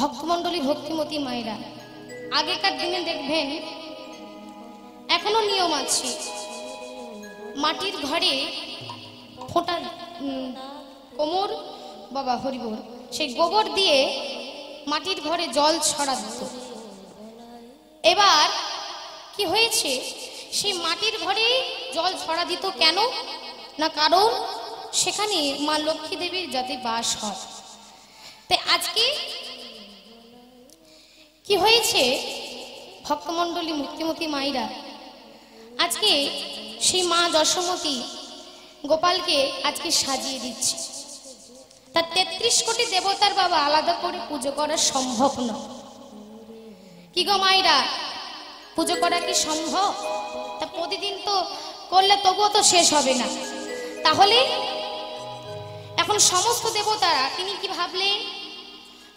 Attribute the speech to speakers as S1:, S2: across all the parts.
S1: ভক্তমণ্ডলী ভক্তিমতী মায়েরা, আগেকার দিনে দেখবেন এখনো নিয়ম আছে, মাটির ঘরে ফোঁটা কোমর বাবা হরিবোল সেই গোবর দিয়ে মাটির ঘরে জল ছড়া দিত। এবার কি হয়েছে, সেই মাটির ঘরে জল ছড়া দিত কেন না, কারণ সেখানে মা লক্ষ্মী দেবীর যাতে বাস হয়। তাই আজকে কি হয়েছে, ভক্তমণ্ডলী মুক্তিমতী মায়েরা আজকে সেই মা যশোমতী গোপালকে আজকে সাজিয়ে দিচ্ছে। তার ৩৩ কোটি দেবতার বাবা আলাদা করে পুজো করা সম্ভব নয়। কি গো মায়েরা, পুজো করা কি সম্ভব? তা প্রতিদিন তো করলে তবুও তো শেষ হবে না। তাহলে এখন সমস্ত দেবতারা তিনি কি ভাবলেন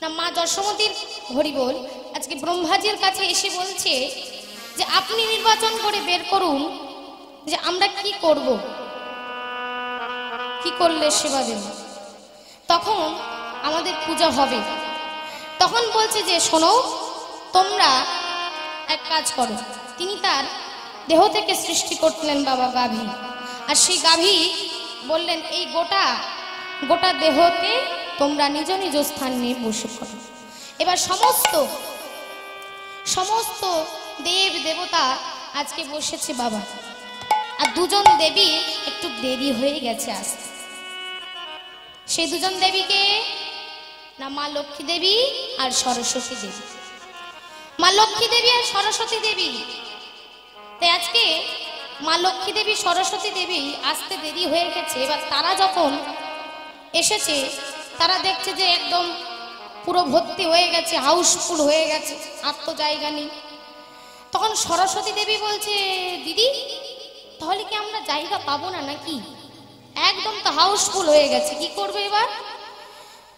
S1: না, মা যশোমতীর হরিবোল আজকে ব্রহ্মাজির কাছে এসে বলছে যে আপনি নির্বাচন করে বের করুন যে আমরা কি করব, কি করলে সেবা দেব, তখন আমাদের পূজা হবে। তখন বলছে যে শোনো, তোমরা এক কাজ করো। তিনি তার দেহ থেকে সৃষ্টি করলেন বাবা গাভী, আর সেই গাভী বললেন এই গোটা দেহতে তোমরা নিজ নিজ স্থান নিয়ে বসে করো। এবার সমস্ত দেব দেবতা আজকে বসেছে বাবা, আর দুজন দেবী একটু দেরি হয়ে গেছে আসতে। সেই দুজন দেবীকে না, মা লক্ষ্মী দেবী আর সরস্বতী দেবী। মা লক্ষ্মী দেবী আর সরস্বতী দেবী। তাই আজকে মা লক্ষ্মী দেবী সরস্বতী দেবী আসতে দেরি হয়ে গেছে। এবার তারা যখন এসেছে, তারা দেখছে যে একদম পুরো ভর্তি হয়ে গেছে, হাউসফুল হয়ে গেছে, আর তো জায়গা নেই। তখন সরস্বতী দেবী বলছে, দিদি তাহলে কি আমরা জায়গা পাবো না নাকি? একদম তো হাউসফুল হয়ে গেছে, কি করবে এবার?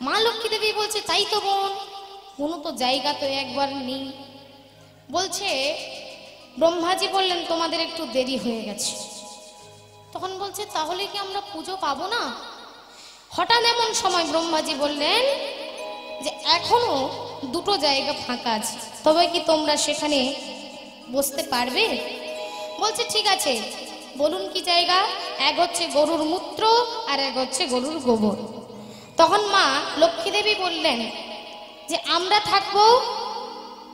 S1: মা লক্ষ্মী দেবী বলছে, তাই তো বোন, কোনো তো জায়গা তো একবার নেই। বলছে ব্রহ্মাজি বললেন তোমাদের একটু দেরি হয়ে গেছে। তখন বলছে তাহলে কি আমরা পুজো পাবো না? হঠাৎ এমন সময় ব্রহ্মাজি বললেন যে এখনো দুটো জায়গা ফাঁকা আছে, তবে কি তোমরা সেখানে বসতে পারবে? বলছে ঠিক আছে, বলুন কি জায়গা? এক হচ্ছে গরুর মূত্র আর এক হচ্ছে গরুর গোবর। তখন মা লক্ষ্মী দেবী বললেন যে আমরা থাকবো,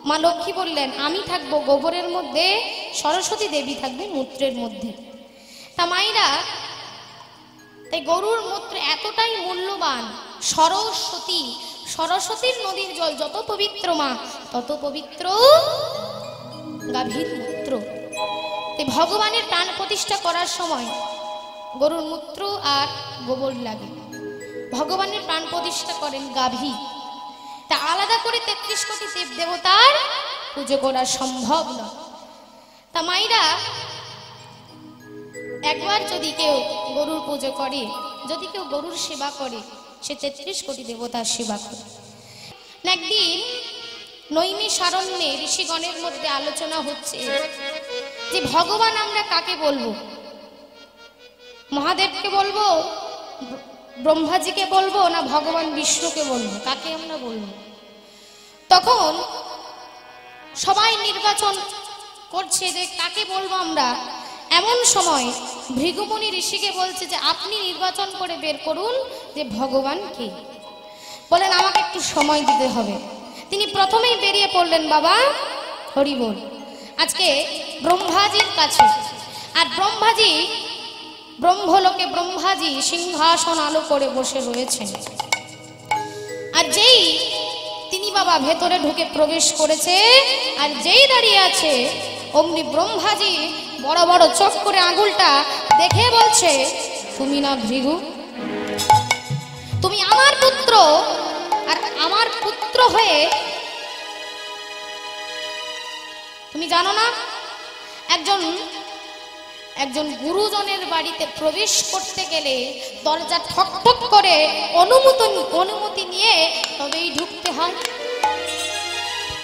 S1: মা লক্ষ্মী বললেন আমি থাকবো গোবরের মধ্যে, সরস্বতী দেবী থাকবে মূত্রের মধ্যে। তা মায়েরা, তাই গরুর মূত্র এতটাই মূল্যবান, সরস্বতীর নদীর জল যত পবিত্র মা তত পবিত্র গাভীর মূত্র। তাই ভগবানের প্রাণ প্রতিষ্ঠা করার সময় গরুর মূত্র আর গোবর লাগে। ভগবানের প্রাণ প্রতিষ্ঠা করেন গাভী, তা আলাদা করে ৩৩ কোটি দেব দেবতার পুজো করা সম্ভব নয়। তা মায়েরা, একবার যদি কেউ গরুর পুজো করে, যদি কেউ গরুর সেবা করে, সে ৩৩ কোটি দেবতার সেবা করে। একদিন নৈমিষারণ্যে ঋষিগণের মধ্যে আলোচনা হচ্ছে যে ভগবান আমরা কাকে বলবো, মহাদেবকে বলবো, ব্রহ্মাজিকে বলবো, না ভগবান বিষ্ণুকে বলবো, কাকে আমরা বলবো? তখন সবাই নির্বাচন করছে যে কাকে বলবো আমরা। এমন সময় ভৃগুমুনি ঋষিকে বলছে যে আপনি নির্বাচন করে বের করুন যে ভগবান কে। বলেন আমাকে একটু সময় দিতে হবে। তিনি প্রথমেই বেরিয়ে পড়লেন বাবা হরিবোল আজকে ব্রহ্মাজির কাছে। আর ব্রহ্মলোকে ব্রহ্মাজি সিংহাসন আলো করে বসে রয়েছেন। আর যেই তিনি বাবা ভেতরে ঢুকে প্রবেশ করেছে, আর যেই দাঁড়িয়ে আছে, অমনি ব্রহ্মাজি বড় বড় চোখ করে আঙুলটা দেখে বলছে, তুমি না ভৃগু, তুমি আমার পুত্র, আর আমার পুত্র হয়ে তুমি জানো না একজন গুরুজনের বাড়িতে প্রবেশ করতে গেলে দরজা ঠক ঠক করে অনুমতি নিয়ে তবেই ঢুকতে হয়।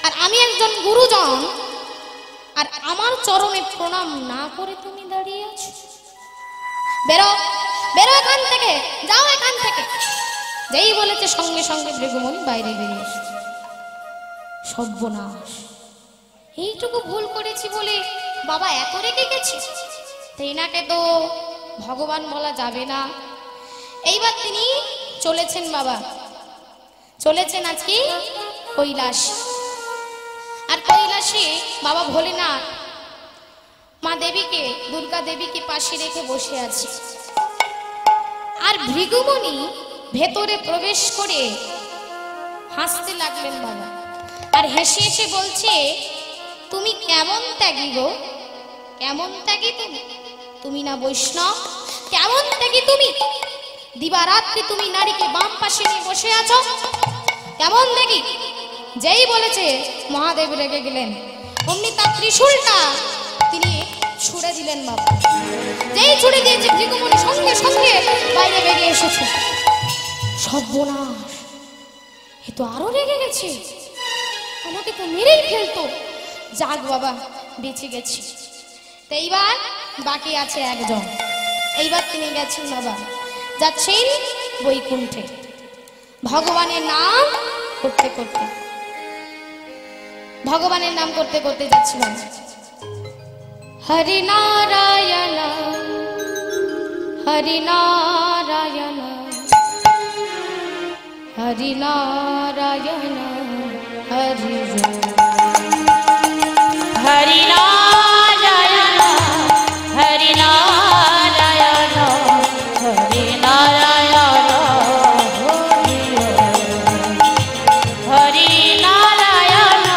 S1: আর আমি একজন গুরুজন, আর আমার চরণে প্রণাম না করে তুমি দাঁড়িয়ে আছো। বেরো বেরো এখান থেকে, যাও এখান থেকে। যেই বলেছে সঙ্গে সঙ্গে ভৃগুমুনি বাইরে বেরিয়ে এসেছে। সর্বনাশ, এইটুকু ভুল করেছি বলে বাবা এত রেগে গেছে, তো এনাকে তো ভগবান বলা যাবে না। এইবার তিনি চলেছেন, বাবা চলেছেন আজকে কৈলাস। আর কৈলাসে বাবা ভোলেনাথ মা দেবীকে, দুর্গা দেবীকে পাশে রেখে বসে আছে। আর ভৃগুমুনি ভেতরে প্রবেশ করে হাসতে লাগলেন বাবা। আর হেসে হেসে বলছে, তুমি কেমন ত্যাগী গো, কেমন ত্যাগী তুমি, তুমি না বৈষ্ণব, কেমন ত্যাগী তুমি, দিবারাত্রি তুমি নারীকে বাম পাশে নিয়ে বসে আছো, কেমন ত্যাগী। যেই বলেছে মহাদেব রেগে গেলেন, অমনি তার ত্রিশূলটা তিনি ছুড়ে দিলেন বাবা। যেই ছুড়ে দিয়েছে ভৃগুমুনি সঙ্গে সঙ্গে বাইরে বেরিয়ে এসেছে। সর্বনাশ, এ তো আরো রেগে গেছে, আমাকে তো মেরেই ফেলতো। যাক বাবা, বেঁচে গেছি। তো এইবার বাকি আছে একজন। এইবার তিনি গেছেন বাবা, যাচ্ছেন বৈকুণ্ঠে ভগবানের নাম করতে করতে, ভগবানের নাম করতে করতে যাচ্ছিলেন। হরি নারায়ণ হরি নারায়ণ হরি নারায়ণ হরি
S2: হরি নারায়ণ হরি নারায়ণ হরি নারায়ণ হরি নারায়ণ হরি নারায়ণ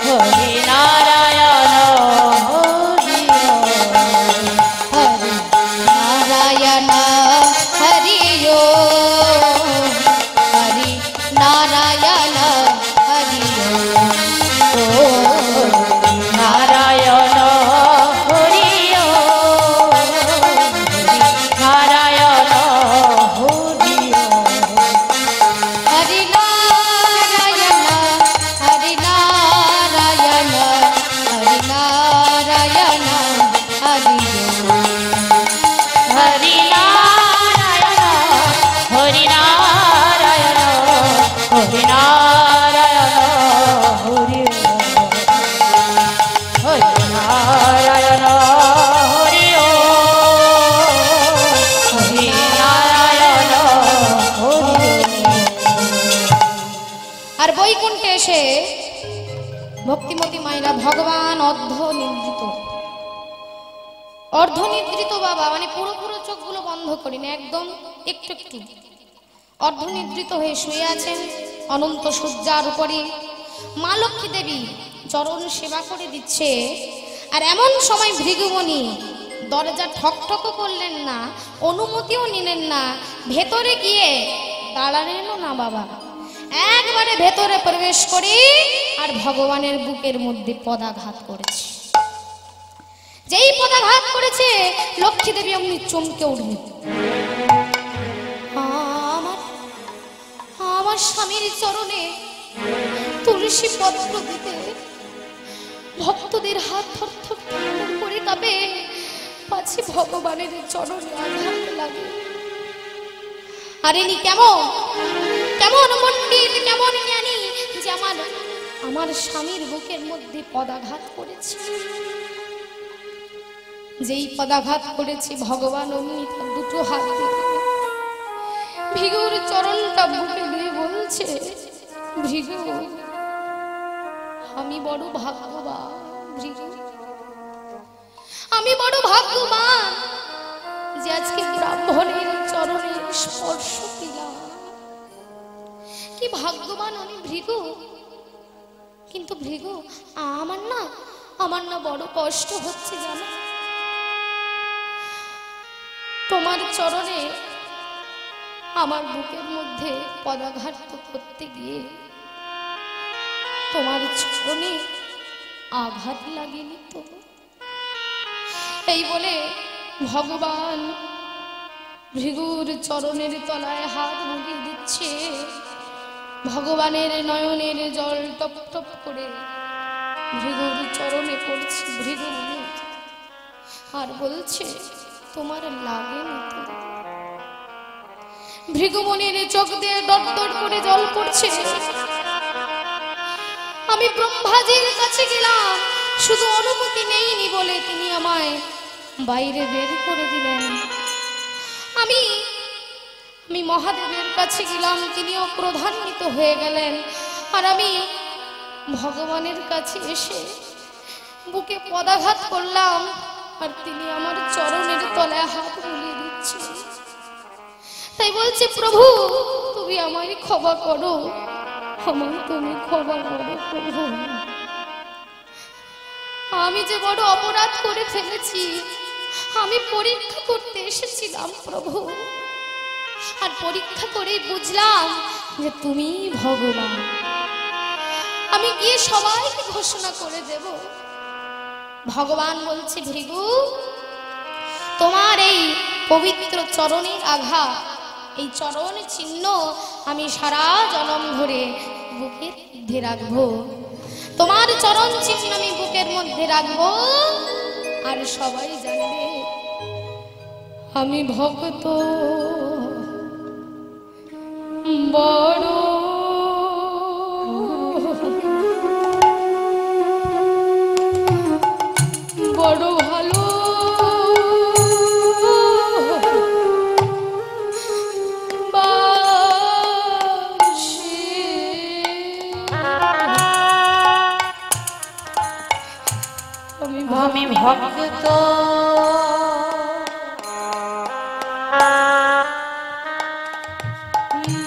S2: হরি নারায়ণ হরি
S1: নারায়ণ হরি হরি নারায়ণ হরি
S2: নারায়ণ হরি নারায়ণ হরি
S1: হরি নারায়ণ হরি নারায়ণ হরি নারায়ণ হরি
S2: হরি নারায়ণ হরি নারায়ণ হরি নারায়ণ হরি হরি নারায়ণ হরি হরি নারায়ণ হরি।
S1: আর বৈকুণ্ঠে এসে ভক্তিমতী মায়েরা ভগবান অর্ধনিদ্রিত বাবা, মানে পুরো পুরো চোখগুলো বন্ধ করিনি, একদম একটু একটু অর্ধনিদ্রিত হয়ে শুয়ে আছেন অনন্ত সূর্যার উপরে। মা লক্ষ্মী দেবী চরণ সেবা করে দিচ্ছে। আর এমন সময় ভৃগুমুনি দরজা ঠকঠকও করলেন না, অনুমতিও নিলেন না, ভেতরে গিয়ে দাঁড়ালেনও না বাবা। একবারে ভেতরে প্রবেশ করে আর ভগবানের বুকের মধ্যে পদাঘাত করেছে। যেই পদাঘাত করেছে লক্ষ্মী দেবী অমনি চমকে উঠলেন। আমার স্বামীর চরণে তুলসী পত্র দিতে ভক্তদের হাত থরথর থরথর করে কাঁপে, পাছে ভগবানের চরণে আঘাত লাগে। আর ইনি কেমন কেমন পণ্ডিত, কেমন জ্ঞানী যে আমার স্বামীর বুকের মধ্যে পদাঘাত করেছে। যেই পদাঘাত করেছে ভগবান অমনি তার দুটো হাত দিয়ে ভৃগুর চরণটা বুকে দিয়ে বলছে, ভৃগু আমি বড় ভাগ্যবান, ভৃগু আমি বড় ভাগ্যবান যে আজকে ব্রাহ্মণের চরণে স্পর্শ পেলাম। কি ভাগ্যবান আমি ভৃগু। কিন্তু ভৃগু আমার না বড় কষ্ট হচ্ছে জানো। তোমার চরণে আমার বুকের মধ্যে পদাঘাত করতে গিয়ে তোমার চরণে আঘাত লাগেনি তো। এই বলে ভগবান ভৃগুর চরণের তলায় হাত বুলিয়ে দিচ্ছে। ভগবানের নয়নের জল টপ টপ করে ভৃগুর চরণে পড়ছে। ভৃগু আর বলছে, তোমার লাগেনি তো। ভৃগুমুনির চোখ দিয়ে দরদর করে জল পড়ছে। আমি ব্রহ্মাজির কাছে গেলাম, শুধু অনুমতি নেইনি বলে তিনি আমায় বাইরে বের করে দিলেন। আমি মহাদেবের কাছে গেলাম, তিনিও ক্রোধান্বিত হয়ে গেলেন। আর আমি ভগবানের কাছে এসে বুকে পদাঘাত করলাম, আর তিনি আমার চরণের তলায় হাত বুলিয়ে দিচ্ছেন। তাই বলছি, প্রভু তুমি আমায় ক্ষমা করো, আমায় তুমি ক্ষমা করো প্রভু। আমি যে বড় অপরাধ করে ফেলেছি, আমি পরীক্ষা করতে এসেছিলাম প্রভু, আর পরীক্ষা করে বুঝলাম যে তুমি ভগবান। আমি গিয়ে সবাইকে ঘোষণা করে দেব। ভগবান বলছে, ভৃগু তোমার এই পবিত্র চরণের আঘাত, এই চরণ চিহ্ন আমি সারা জনম ধরে বুকের মধ্যে রাখবো। তোমার চরণ চিহ্ন আমি বুকের মধ্যে রাখবো, আর সবাই জানবে আমি ভক্ত বড় বড় ভালো
S2: আমি ভক্ত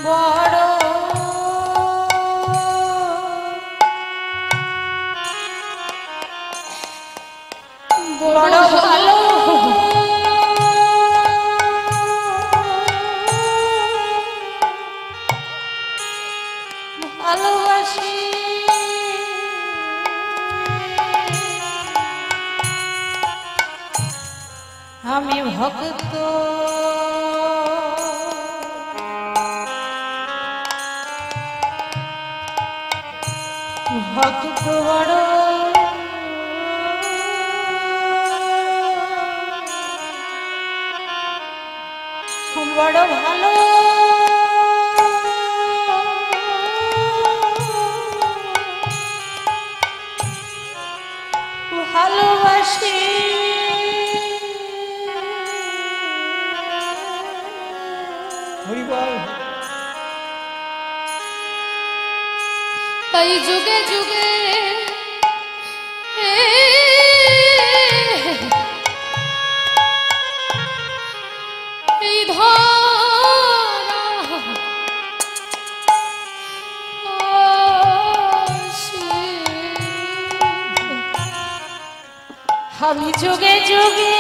S2: বড় বড় ভালো ভালোবাসি। আমি ভক্ত ভক্ত বড় বড় ভালো ভালোবাসি।
S1: তাই যুগে যুগে এই ধরা
S2: আমি যুগে যুগে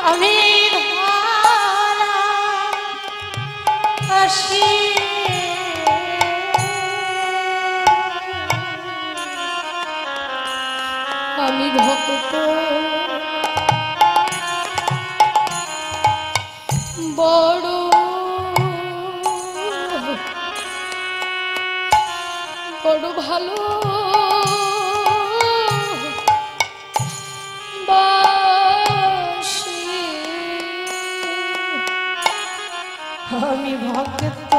S2: আমি আসি।
S1: আমি ভক্ত বড় বড় ভালো বাসি।
S2: আমি ভক্ত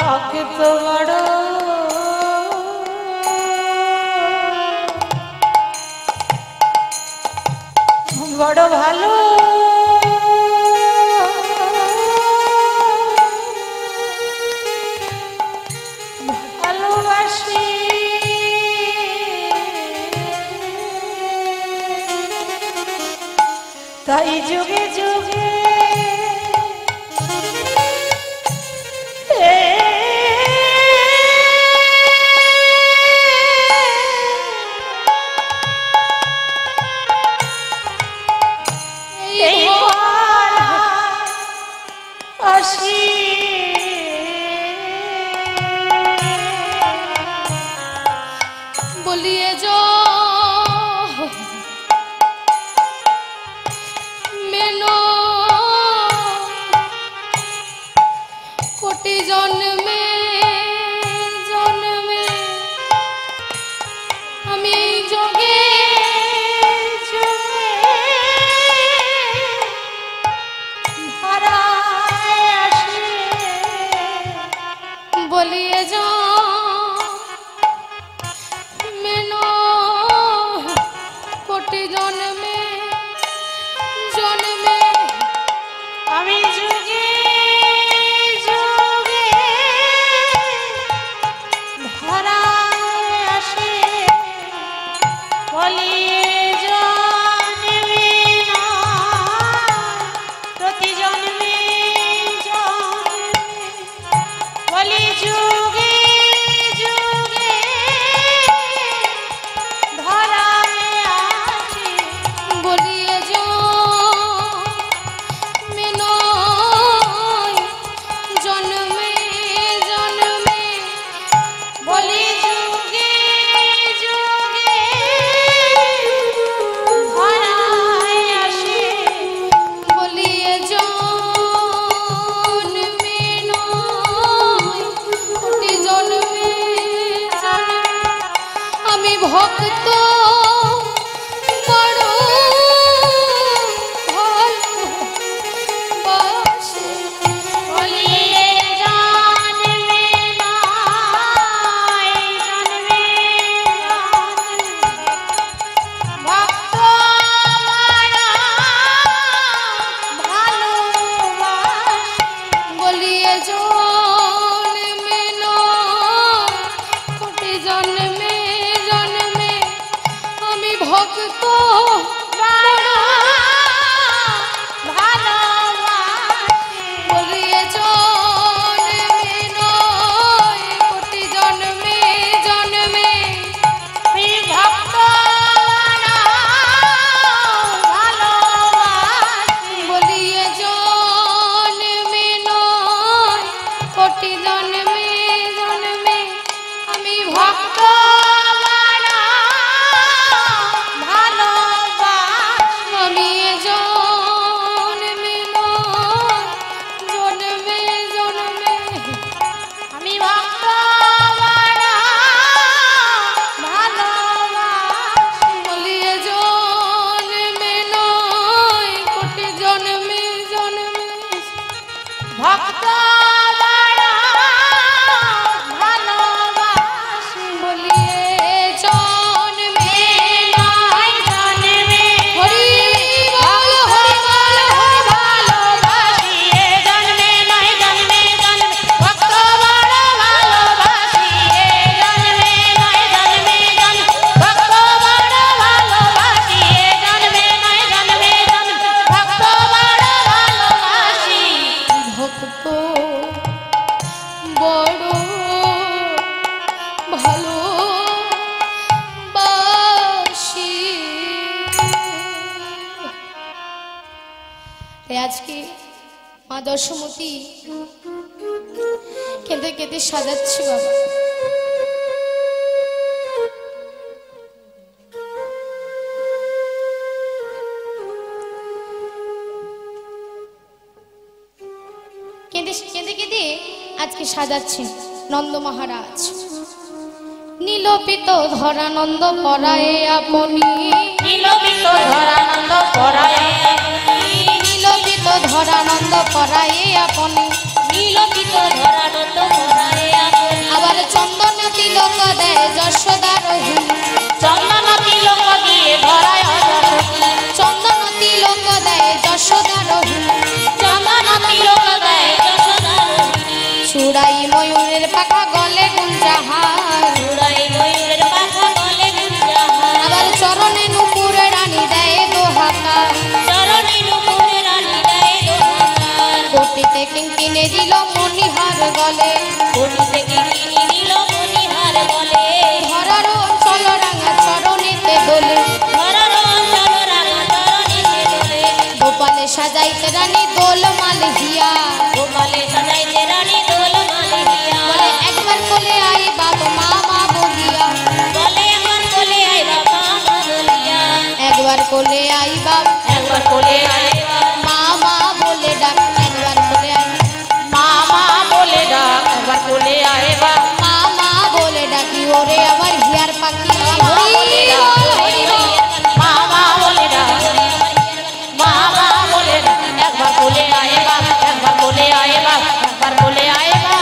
S2: ভক্ত বড় বড় ভালো ভালোবাসি। তাই যুগে যুগে আসি।
S1: বলিয়ে যো মেনো বলিয়ে যা মেনো কোটি জন্মে জন্মে
S2: আমি যুগে যুগে ধরায় আসে বলিয়ে জন্মে না প্রতি জন্মে জন্মে বলি যুগে যুগে ধরায় আসে
S1: বলিয়ে যা মেনো জন্মে জন্মে
S2: বলি যুগে যুগে ধরায় আসে
S1: বলিয়ে জন্মে নয় কোটি জন্মে জন্মে আমি ভক্ত বড় ভালোবাসি
S2: বলিয়ে জন্মে নয় জন্মে ভক্ত ভালোবাসি
S1: বলিয়ে জন্মে নয় কোটি জন্মে জন্মে আমি ভক্ত
S2: ভালোবাসি
S1: বলিয়ে জন্মে নয় কোটি জন্মে জন্মে
S2: আমি ভক্ত ভালোবাসি
S1: বলিয়ে জন্মে নয় কোটি জন্মে জন্মে আমি ভক্ত
S2: ভালোবাসি
S1: আমি জন্মে নয় জন্মে জন্মে
S2: আমি ভক্ত ভালোবাসি
S1: বলিয়ে জন্মে নয় কোটি জন্মে জন্মে
S2: ভক্ত ভালোবাসি
S1: বলিয়ে জন্মে নয়
S2: জন্মে
S1: হরি বল হরি বল হরি
S2: ভালোবাসি এ জন্মে নয় জন্মে জন্মে ভক্ত বড় ভালোবাসি এ জন্মে নয় জন্মে জন্মে ভক্ত বড় ভালোবাসি এ জন্মে নয় জন্মে জন্মে ভক্ত বড় ভালোবাসি
S1: ভক্ত বড় ভালোবাসি তাই আজকে মা দশমতী কেঁদে কেঁদে সাজাচ্ছি বাবা। কেঁদে কেঁদে কেঁদে আজকে সাজাচ্ছেন নন্দ মহারাজ। নীলপিত ধরানন্দ পরায়ে আপনি,
S2: নীলপিত ধরানন্দ পরায়ে
S1: নীলপিত ধরানন্দ পরায়ে আপনি,
S2: নীলপিত ধরানন্দ পরায়ে আপনি
S1: আবার চন্দন তিলক দেয় যশোদার হিম,
S2: চন্দন তিলক দিয়ে ধরায় অসতী
S1: চন্দন তিলক দেয় যশোদার হিম,
S2: চন্দন তিলক দেয় যশোদারোহিণী
S1: চূড়াই ময়ূরের পাখা গলে গুঞ্জাহার,
S2: উড়াই ময়ূরের পাখা গলে গুঞ্জাহার
S1: আবার চরণে নুপুরে রানী দেয় দোহাকার,
S2: চরণে নুপুরে রানী দেয় দোহাকার
S1: কোটিতে কিঙ্কিনে দিল মণিহার গলে,
S2: কোটি থেকে কিনি দিল মণিহার বলে
S1: ধরার চল রাঙা চরণেতে দোলে,
S2: ধরার অঞ্চল রাঙা চরণেতে দোলে
S1: গোপালে সাজাইতে রানী দোল মালহিয়া,
S2: গোপালে সাজাইতে রানী দোল মালিয়া
S1: বলে একবার কোলে আই বাপ মা মা বলিয়া,
S2: বলে আমার কোলে আই বাবা মা বলিয়া
S1: একবার কোলে আই বাপ
S2: একবার কোলে আই
S1: মা মা বলে ডাক, একবার কোলে আই
S2: মা মা বলে ডাক একবার কোলে আয় বা
S1: মা মা বলে ডাকি ওরে আমার হিয়ার পাখি,
S2: মা বলে ডাক
S1: হরি বল,
S2: মা মা বলে ডাক মা মা বলে ডাক একবার কোলে আয় বা একবার কোলে আয় বা একবার কোলে আয় বা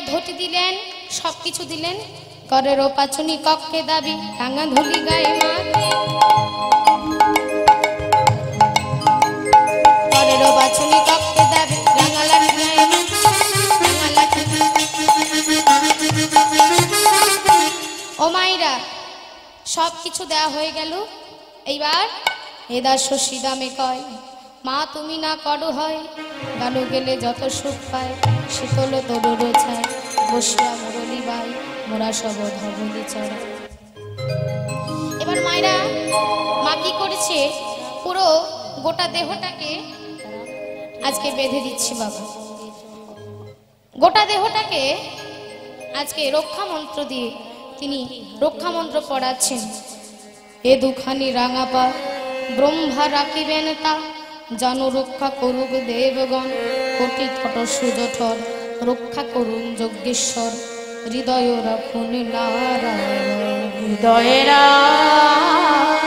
S1: ধটি দিলেন, সবকিছু দিলেন। করের পাচুনি কক্ষে দাবি, রাঙা ধুলি গায়ে মাখে। করের পাচুনি কক্ষে দাবি, রাঙা লাঠি গায়ে মাখে, রাঙা লাঠি। ও মাইরা, সব কিছু দেয়া হয়ে গেল। এইবার এদা শশী দামে কয়, মা তুমি না করো হয়, গালো গেলে যত সুখ পায়, শীতল তরুর ছায়, বসিয়া মুরলি বাই, মোরা সব ধবলি চড়া। এবার মায়েরা মা কি করেছে, পুরো গোটা দেহটাকে আজকে বেঁধে দিচ্ছে বাবা। গোটা দেহটাকে আজকে রক্ষা মন্ত্র দিয়ে তিনি রক্ষা মন্ত্র পড়াচ্ছেন। এ দুখানি রাঙা পা ব্রহ্মা রাখিবেন তা, জানো রক্ষা করুক দেবগণ, কোটি তট সুজঠর, রক্ষা করুন যজ্ঞেশ্বর, হৃদয় রাখুন নারায়ণ,
S2: হৃদয়ে রাখুন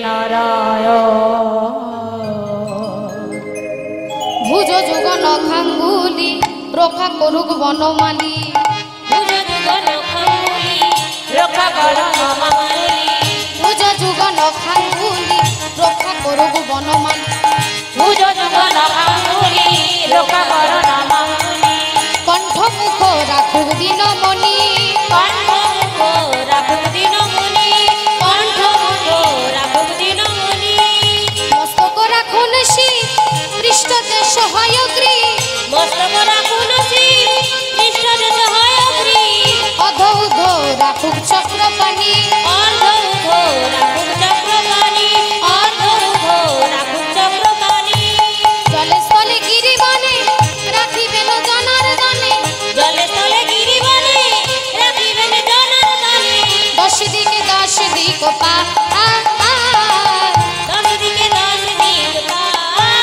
S2: নারায়ণ।
S1: ভুজ যুগ নখাঙ্গুলি রক্ষা করুক বনমালী,
S2: ভুজ যুগ নখাঙ্গুলি রক্ষা করুক বনমালী,
S1: ভুজ যুগ নখাঙ্গুলি রক্ষা করুক বনমালী,
S2: ভুজ যুগ নখাঙ্গুলি রক্ষা করুক বনমালী।
S1: কণ্ঠ মুখ রাখুক দিনমণি,
S2: কণ্ঠ মুখ রাখুক দিনমণি, কণ্ঠ মুখ রাখুক দিনমণি।
S1: মস্তক রাখুন শীত পৃষ্ঠতে সহায়গ্রী,
S2: মস্তক রাখুন শীত পৃষ্ঠতে সহায়গ্রী।
S1: অধ উধ রাখুক চক্রপাণি,
S2: অর্ধ উধ রাখুক চক্রপাণি, অর্ধ উধ রাখুক চক্রপাণি।
S1: জলে স্থলে গিরিবনে রাখিবেন জনার্দনে,
S2: জলে স্থলে গিরিবনে রাখিবেন জনার্দনে।
S1: দশ দিকে দশ দিক পার,
S2: দশ দিকে দশ দিক পার।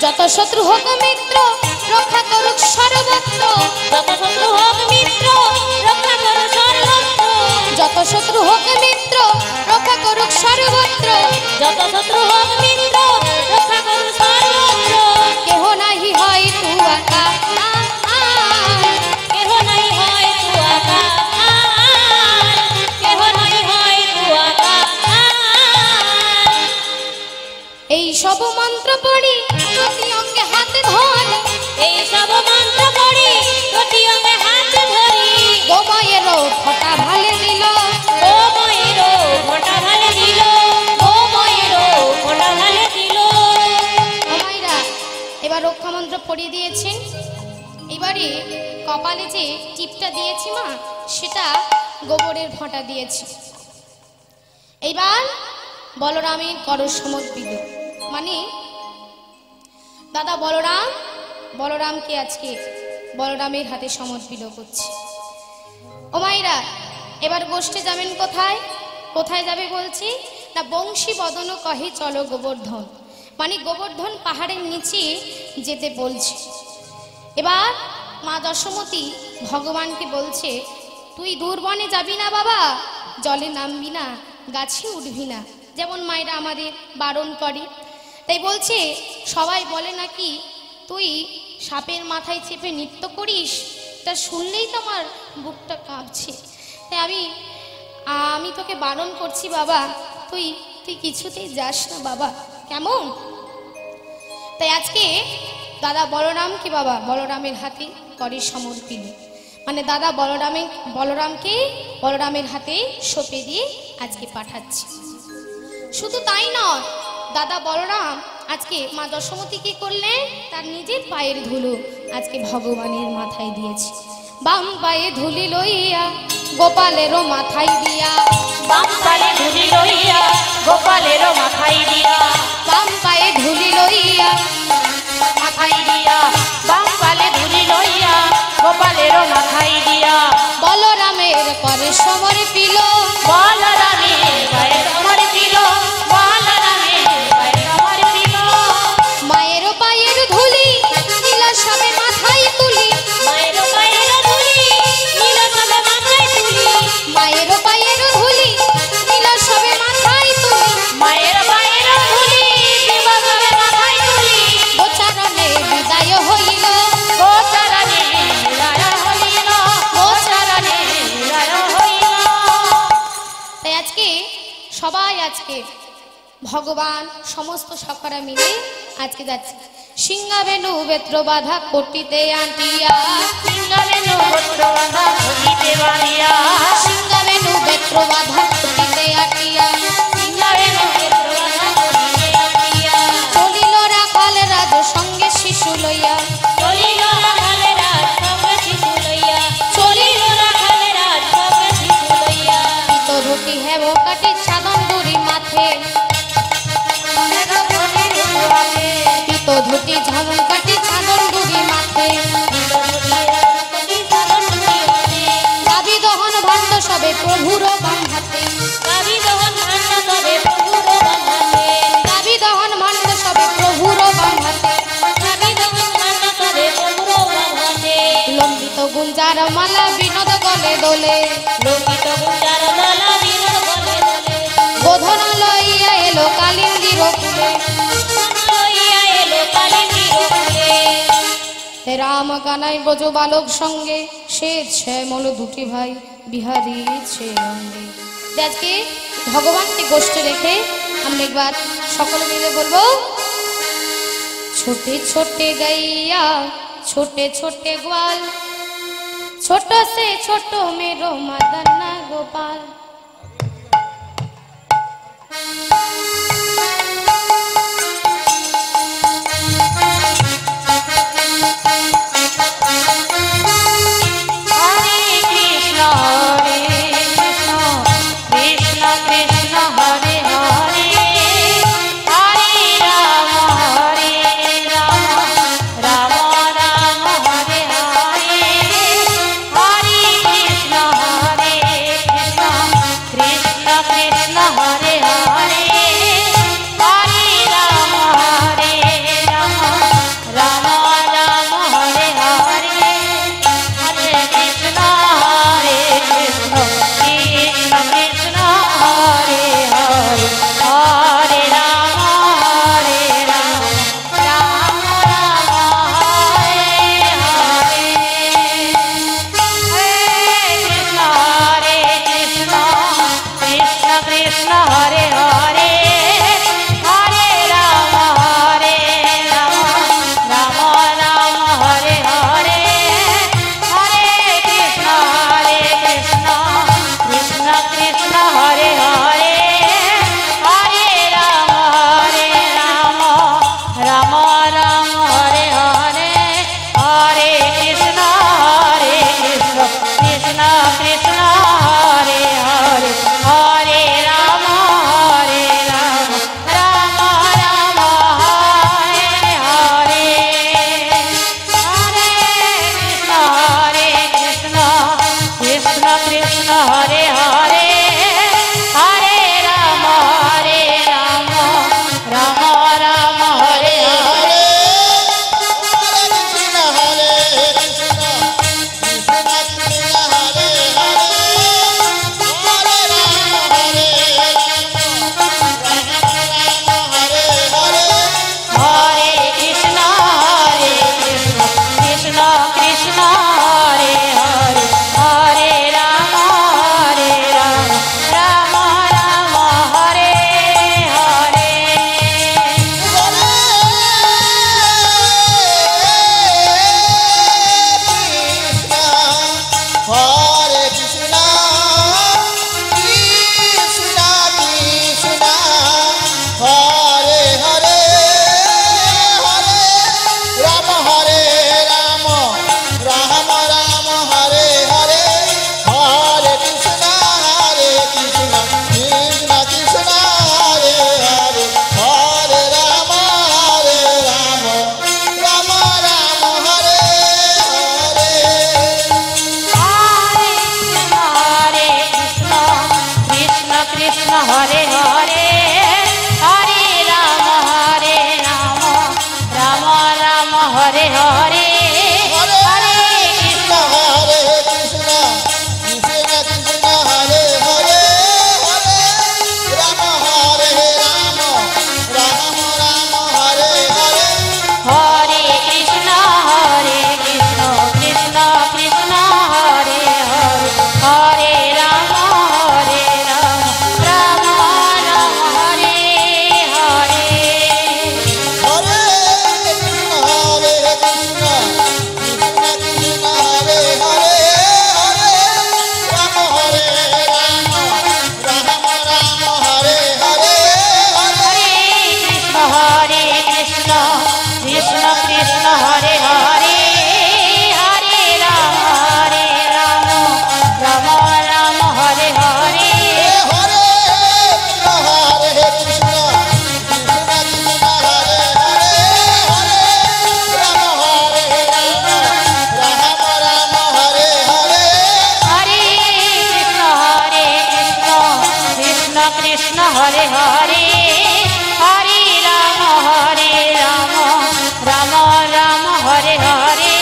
S1: যত শত্রু হোক মিত্র রক্ষা করুক সর্বত্র,
S2: যত শত্রু হোক মিত্র রক্ষা করুক সর্বত্র,
S1: যত শত্রু হোক মিত্র রক্ষা করুক সর্বত্র,
S2: যত শত্রু হোক মিত্র রক্ষা করুক সর্বত্র।
S1: কেহ নাহি হয় তুয়াকা,
S2: কেহ নাই হয় তুয়াকা, কেহ নাই হয় তুয়াকা।
S1: এই সব মন্ত্র পড়ি প্রতি অঙ্গে হাতে ধরি,
S2: এই সব মন্ত্র পড়ি প্রতি অঙ্গে হাত ধরি,
S1: গোময়েরও ফটা ভালে দিল,
S2: গোময়েরও ফোঁটা ঢালে দিল, গোময়েরও ফোঁটা ঢালে দিল।
S1: ও মায়েরা, এবার রক্ষা মন্ত্র পড়িয়ে দিয়েছেন। এবারে কপালে যে টিপটা দিয়েছি মা, সেটা গোবরের ফোঁটা দিয়েছি। এইবার বলরামের করো সমর্পিত, মানে দাদা বলরাম, বলরামকে আজকে বলরামের হাতে সমর্পিত করছে। ও মায়েরা, এবার গোষ্ঠে যাবেন কোথায়, কোথায় যাবে বলছি না, বংশী বদন কহে চলো গোবর্ধন, মানে গোবর্ধন পাহাড়ের নিচে যেতে বলছে। এবার মা যশোমতী ভগবানকে বলছে, তুই দূর বনে যাবি না বাবা, জলে নামবি না, গাছে উঠবি না, যেমন মায়েরা আমাদের বারণ করে। তাই বলছে, সবাই বলে নাকি তুই সাপের মাথায় চেপে নৃত্য করিস, তা শুনলেই তো আমার বুকটা কাঁপছে। তাই আমি তোকে বারণ করছি বাবা, তুই তুই কিছুতেই যাস না বাবা, কেমন? তাই আজকে দাদা বলরামকে বাবা বলরামের হাতে করে সমর্পিত, মানে দাদা বলরামকে বলরামের হাতে সঁপে দিয়ে আজকে পাঠাচ্ছে। শুধু তাই নয়, দাদা বলরাম আজকে মা যশোমতী কি করলেন, তার নিজের পায়ের ধুলো আজকে ভগবানের মাথায় দিয়েছে। বাম পায়ে ধুলি লইয়া গোপালেরও মাথায় দিয়া,
S2: বাম পায়ে ধুলি লইয়া গোপালেরও মাথায় দিয়া,
S1: বাম পায়ে ধুলি লইয়া
S2: মাথায় দিয়া, বাম পায়ে ধুলি লইয়া গোপালেরও মাথায় দিয়া।
S1: বলরামের করে সমর্পিল,
S2: বলরামের পায়ে সমর্পিল, বলরামের পায়ে সমর্পিল।
S1: মায়ের পায়ের ধুলি নীলা সবে মাথায় তুলি,
S2: মায়ের পায়ের ধুলি নীল সবে মাথায় তুলি,
S1: মায়ের পায়ের ধুলি নীলা সবে মাথায় তুলি,
S2: মায়ের পায়ের ধুলি নীল সবে মাথায় তুলি।
S1: গোচারণে বিদায় হইল,
S2: গোচারণে
S1: আজকে ভগবান সমস্ত সখারা মিলে আজকে যাচ্ছে সিংহাবেনু বেত্র বাধা কোটিতে আন্টিয়া
S2: সিংহাবেনু বেত্র বাধা কোটিতে বাঁধিয়া
S1: সিংহাবেনু বেত্র বাধা কোটিতে আটিয়া
S2: সিংহাবেনু বেত্র বাধা কোটিতে আঁটিয়া
S1: চলিল রাখাল রাজ সঙ্গে শিশু লইয়া
S2: চলিল রাখালে রাজ সঙ্গে শিশু লইয়া চলিল রাখালে রাজ সঙ্গে শিশু লইয়া
S1: পিত রুটি হেব কাটি চাদন দুরি মাথে পিত ধুতি ঝামন কাটি চাদন দুরি মাথে দাবি দহন ভাণ্ড সবে প্রভুর বাম হাতে
S2: দাবি দহন ভাণ্ড সবে প্রভুর বাম হাতে
S1: দাবি দহন ভাণ্ড সবে প্রভুর বাম হাতে
S2: দাবি দহন ভাণ্ড সবে প্রভুর বাম হাতে
S1: লম্বিত গুঞ্জার মালা বিনোদ গলে দোলে
S2: লোকিত গুঞ্জার মালা বিনোদ গলে দোলে
S1: বোধন লইয়া এলো কালিন্দির কুলে
S2: লইয়া এলো কালিন্দীর কুলে
S1: রাম কানাই ব্রজ বালক সঙ্গে সে শ্যামল দুটি ভাই বিহারী ছে অঙ্গে। আজকে ভগবানকে গোষ্ঠে রেখে আমরা একবার সকলে মিলে বলবো ছোটে ছোটে গাইয়া ছোটে ছোটে গ্वाल ছোট সে ছোট मेरो मदन गोपाल।
S2: हरे Krishna Krishna Krishna Hare Hare Hare Ram Ram Ram Hare Hare Hare Krishna Krishna Krishna Hare Hare Hare Hare Hare Ram Ram Ram Hare Hare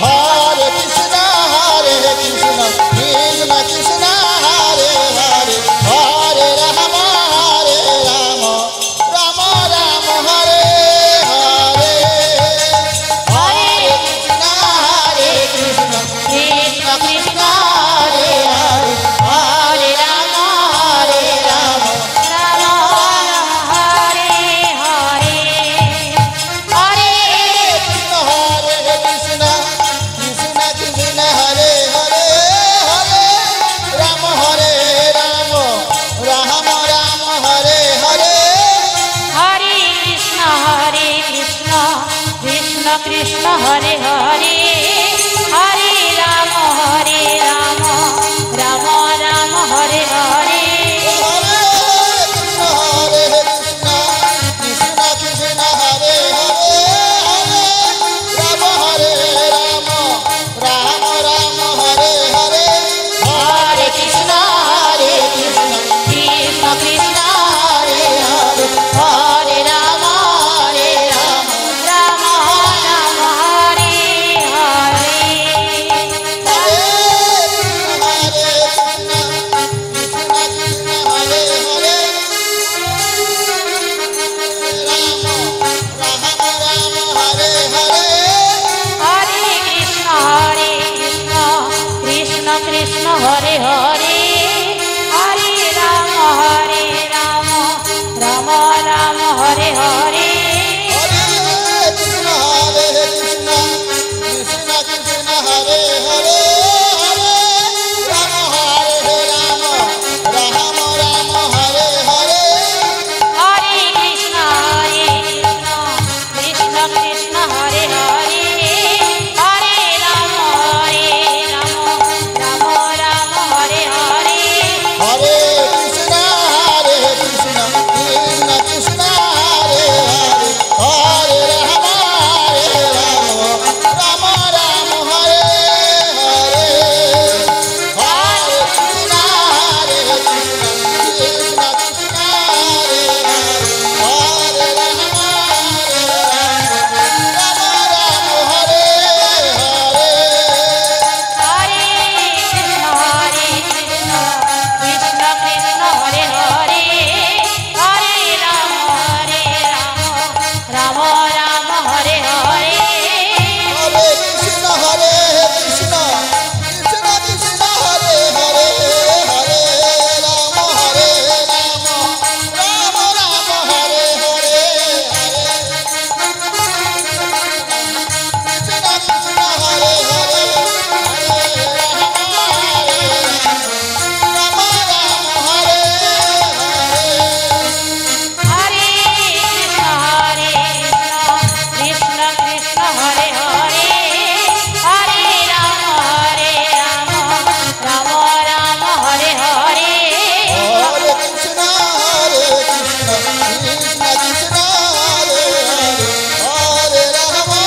S3: Hare Krishna Krishna Krishna Hare Hare Hare Rama Rama Rama Hare Hare Hare Krishna Krishna
S2: Krishna Krishna
S3: Hare Hare Hare Rama Rama
S2: Ram Ram Hare Hare Hare
S3: Hare Krishna Krishna Krishna Hare Hare Hare Rama Rama Rama Hare Hare
S2: हरे Krishna Krishna Krishna Hare Hare Hare Ram Ram Ram Hare Hare Hare Krishna Krishna Krishna Hare Hare Hare Ram Ram Ram Hare Hare Hare Krishna Krishna Krishna Hare Hare Hare Ram Ram Ram Hare Hare Hare Krishna Krishna Krishna Hare Hare Hare Ram Ram Ram Hare Hare
S3: Hare Krishna Krishna Krishna Hare Hare Hare Rama Rama Rama Hare Hare Hare Krishna Krishna Krishna Hare Hare Hare Rama Rama Rama Hare Hare
S2: हरे Krishna Krishna Krishna Hare Hare Hare Ram Ram Ram Hare Hare
S3: Hare Krishna Krishna Krishna Hare Hare Hare Rama Rama Rama Hare Hare Krishna Krishna Hare Hare Hare Rama Rama Hare Hare
S2: हरे Krishna Krishna Hare Hare Hare Ram Ram Ram Hare Hare
S3: Hare Krishna Krishna Krishna Hare Hare Hare Rama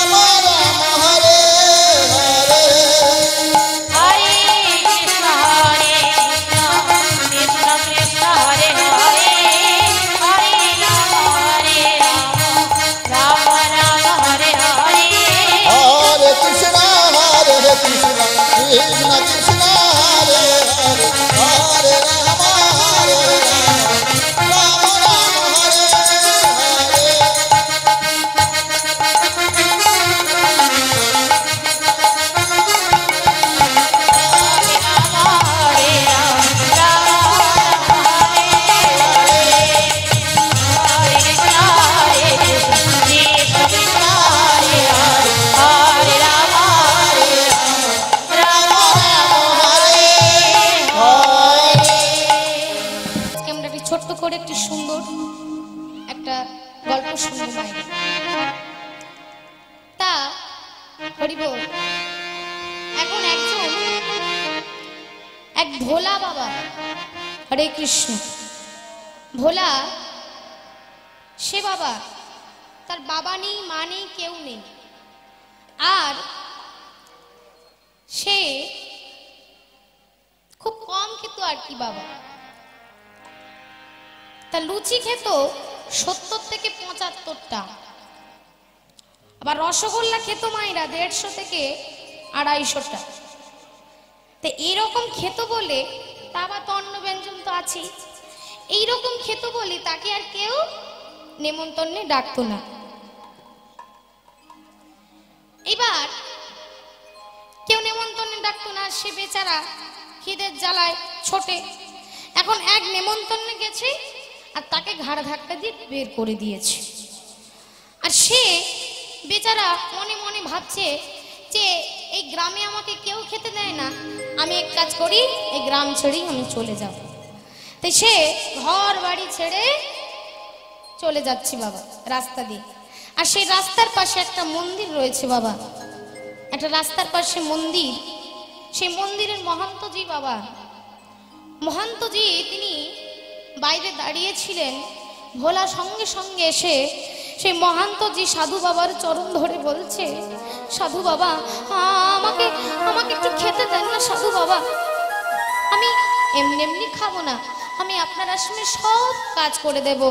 S3: Rama Rama Hare Hare
S2: हरे Krishna Krishna Krishna Hare Hare Hare Ram Ram Ram Hare Hare
S3: Hare Krishna Krishna Krishna Hare Hare Hare Rama Rama Rama Hare Hare
S2: हरे राम हरे कृष्ण कृष्ण कृष्ण हरे हरे राम राम हरे
S1: আজকে আমরা একটি ছোট্ট করে একটি সুন্দর একটা গল্প শুনবো মায়ের। তা হরিবল এখন এক ভোলা বাবা, হরে কৃষ্ণ, ভোলা সে বাবা, তার বাবা নেই, মা নেই, কেউ নেই, আর সে খুব কম খেত আর কি বাবা। তা লুচি খেত 70 থেকে 75টা, আবার রসগোল্লা খেত মায়েরা 150 থেকে 250টা। তো এইরকম খেত বলে, তা আবার তো অন্ন ব্যঞ্জন তো আছেই, এইরকম খেত বলে তাকে আর কেউ নেমন্তন্নে ডাকতো না। এবার কেউ নেমন্তন্নে ডাকতো না, সে বেচারা খিদের জ্বালায় ছোটে। এখন এক নেমন্তন্নে গেছে আর তাকে ঘাড় ধাক্কা দিয়ে বের করে দিয়েছে। আর সে বেচারা মনে মনে ভাবছে যে এই গ্রামে আমাকে কেউ খেতে দেয় না, আমি এক কাজ করি, এই গ্রাম ছেড়েই আমি চলে যাব। তাই সে ঘর বাড়ি ছেড়ে চলে যাচ্ছে বাবা রাস্তা দিয়ে। আর সেই রাস্তার পাশে একটা মন্দির রয়েছে বাবা, একটা রাস্তার পাশে মন্দির। সেই মন্দিরের মহান্তজি বাবা, মহান্তজি তিনি বাইরে দাঁড়িয়েছিলেন। ভোলা সঙ্গে সঙ্গে এসে সেই মহান্তজি সাধু বাবার চরণ ধরে বলছে, সাধু বাবা আমাকে আমাকে একটু খেতে দেন না সাধু বাবা, আমি এমনি এমনি খাবো না, আমি আপনার আশ্রমে সব কাজ করে দেব,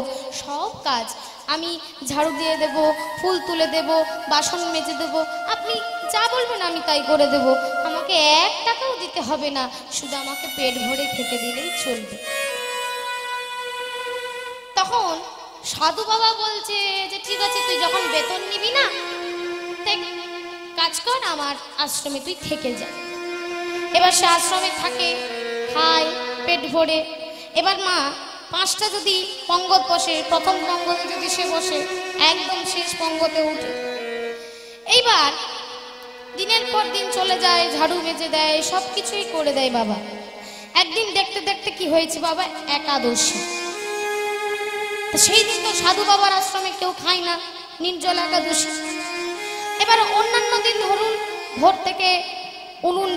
S1: সব কাজ আমি ঝাড়ু দিয়ে দেব, ফুল তুলে দেব, বাসন মেজে দেব, আপনি যা বলবেন আমি তাই করে দেব, আমাকে 1 টাকাও দিতে হবে না, শুধু আমাকে পেট ভরে খেতে দিলেই চলবে। তখন সাধু বাবা বলছে যে ঠিক আছে, তুই যখন বেতন নিবি না, কাজ কর, আমার আশ্রমে তুই থেকে যা। এবার সে আশ্রমে থাকে, খায় পেট ভরে। এবার মা 5টা যদি পঙ্গত বসে, প্রথম পঙ্গতে যদি সে বসে, একদম শেষ পঙ্গতে উঠে। এইবার দিনের পর দিন চলে যায়, ঝাড়ু মেজে দেয়, সব কিছুই করে দেয় বাবা। একদিন দেখতে দেখতে কি হয়েছে বাবা, একাদশী। সেই দিন তো সাধু বাবার আশ্রমে কেউ খায় না, নির্জল একাদশী। এবার অন্যান্য দিন ধরুন ভোর থেকে উনুন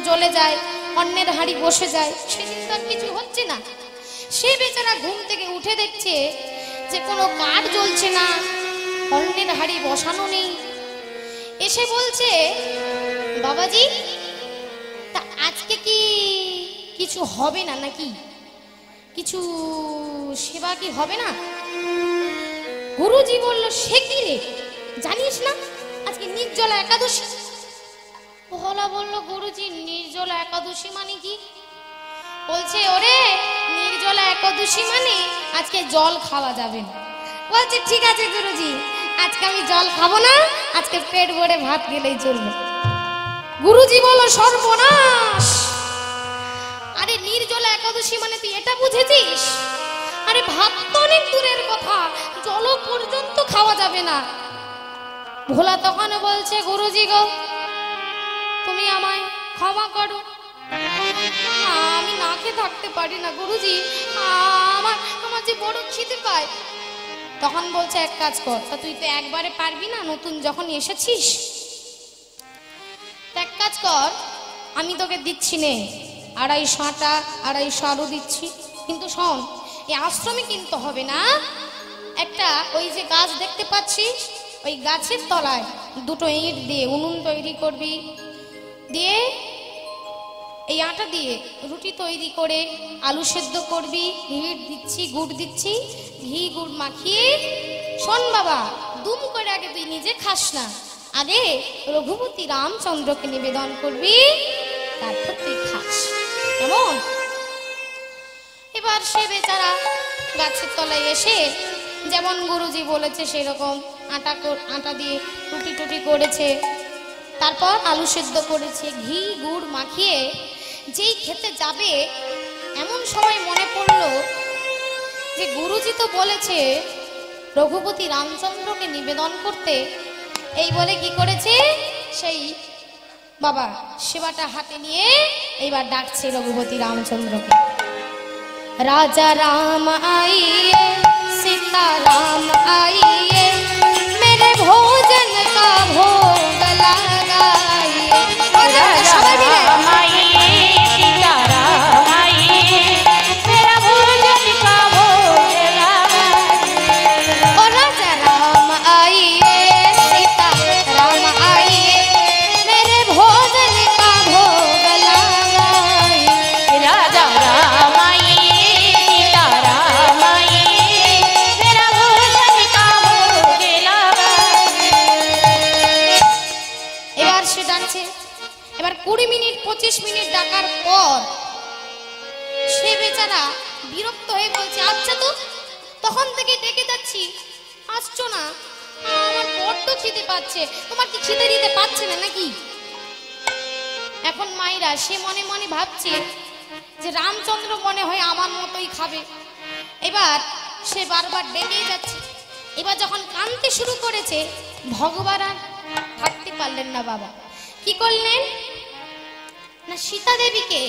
S1: জ্বলে যায়, অন্যের হাঁড়ি বসে যায়, সেদিন তো আর কিছু হচ্ছে না। সে বেচারা ঘুম থেকে উঠে দেখছে যে কোনো কাঠ জ্বলছে না, অন্যের হাঁড়ি বসানো নেই। এসে বলছে, বাবাজি তা আজকে কি কিছু হবে না নাকি, কিছু সেবা কি হবে না? গুরুজি বলল, সে কি রে, জানিস না আজকে নির্জলা একাদশী? ভোলা বলল, গুরুজি নির্জলা একাদশী মানে কি? বলছে, ওরে নির্জলা একাদশী মানে আজকে জল খাওয়া যাবে না। বলছে, ঠিক আছে গুরুজি, আজকে আমি জল খাবো না, আজকে পেট ভরে ভাত গেলেই চলবে। গুরুজি বলল, সর্বনাশ, আরে নির্জলা একাদশী মানে তুই এটা বুঝেছিস? আরে ভাত তো অনেক দূরের কথা, জল পর্যন্ত খাওয়া যাবে না। ভোলা তখন বলছে, গুরুজি গো তুমি আমায় ক্ষমা করো, আমি না খেয়ে থাকতে পারি না গুরুজি, আমার যে বড় খিদে পায়। তখন বলছে, এক কাজ কর, তা তুই তো একবারে পারবি না, নতুন যখন এসেছিস, এক কাজ কর, আমি তোকে দিচ্ছি নে 250 আটা, 250 আলু দিচ্ছি, কিন্তু শোন এই আশ্রমে কিন্তু হবে না, একটা ওই যে গাছ দেখতে পাচ্ছিস, ওই গাছের তলায় 2টো ইট দিয়ে উনুন তৈরি করবি, দিয়ে এই আটা দিয়ে রুটি তৈরি করে আলু সেদ্ধ করবি, ইট দিচ্ছি, গুড় দিচ্ছি, ঘি গুড় মাখিয়ে, শোন বাবা দুম করে আগে তুই নিজে খাস না, আগে রঘুপতি রামচন্দ্রকে নিবেদন করবি, তারপর তুই খাস, কেমন? এবার সে বেচারা গাছের তলায় এসে যেমন গুরুজি বলেছে সেরকম আটা দিয়ে রুটি টুটি করেছে, তারপর আলু সেদ্ধ করেছে, ঘি গুড় মাখিয়ে যেই খেতে যাবে, এমন সময় মনে পড়লো যে গুরুজি তো বলেছে রঘুপতি রামচন্দ্রকে নিবেদন করতে। এই বলে কি করেছে, সেই বাবা সেবাটা হাতে নিয়ে এইবার ডাকছে রঘুপতি রামচন্দ্রকে। राजा राम आइए, सीता राम आइए, मेरे भोजन का भोग लगाइए।
S2: राजा राम आइए, सीता राम आइए, मेरा भोजन का भोग लगाइए।
S1: ओ राजा राम आइए, सीता राम आइए, मेरे भोजन का भोग लगाइए।
S2: राजा राम आइए, सीता राम आइए,
S1: 20-25 মিনিট ডাকার পর সে বেচারা বিরক্ত হয়ে বলছে, আচ্ছা তো তখন থেকে ডেকে যাচ্ছি, আসছো না, আমার বড্ড খিদে পাচ্ছে, তোমার কি খিদে দিতে পারছে না নাকি? এখন মায়েরা সে মনে মনে ভাবছে যে রামচন্দ্র মনে হয় আমার মতোই খাবে। এবার সে বারবার ডেকেই যাচ্ছে। এবার যখন কাঁদতে শুরু করেছে, ভগবান আর থাকতে পারলেন না। বাবা কি করলেন না, সীতা দেবীকে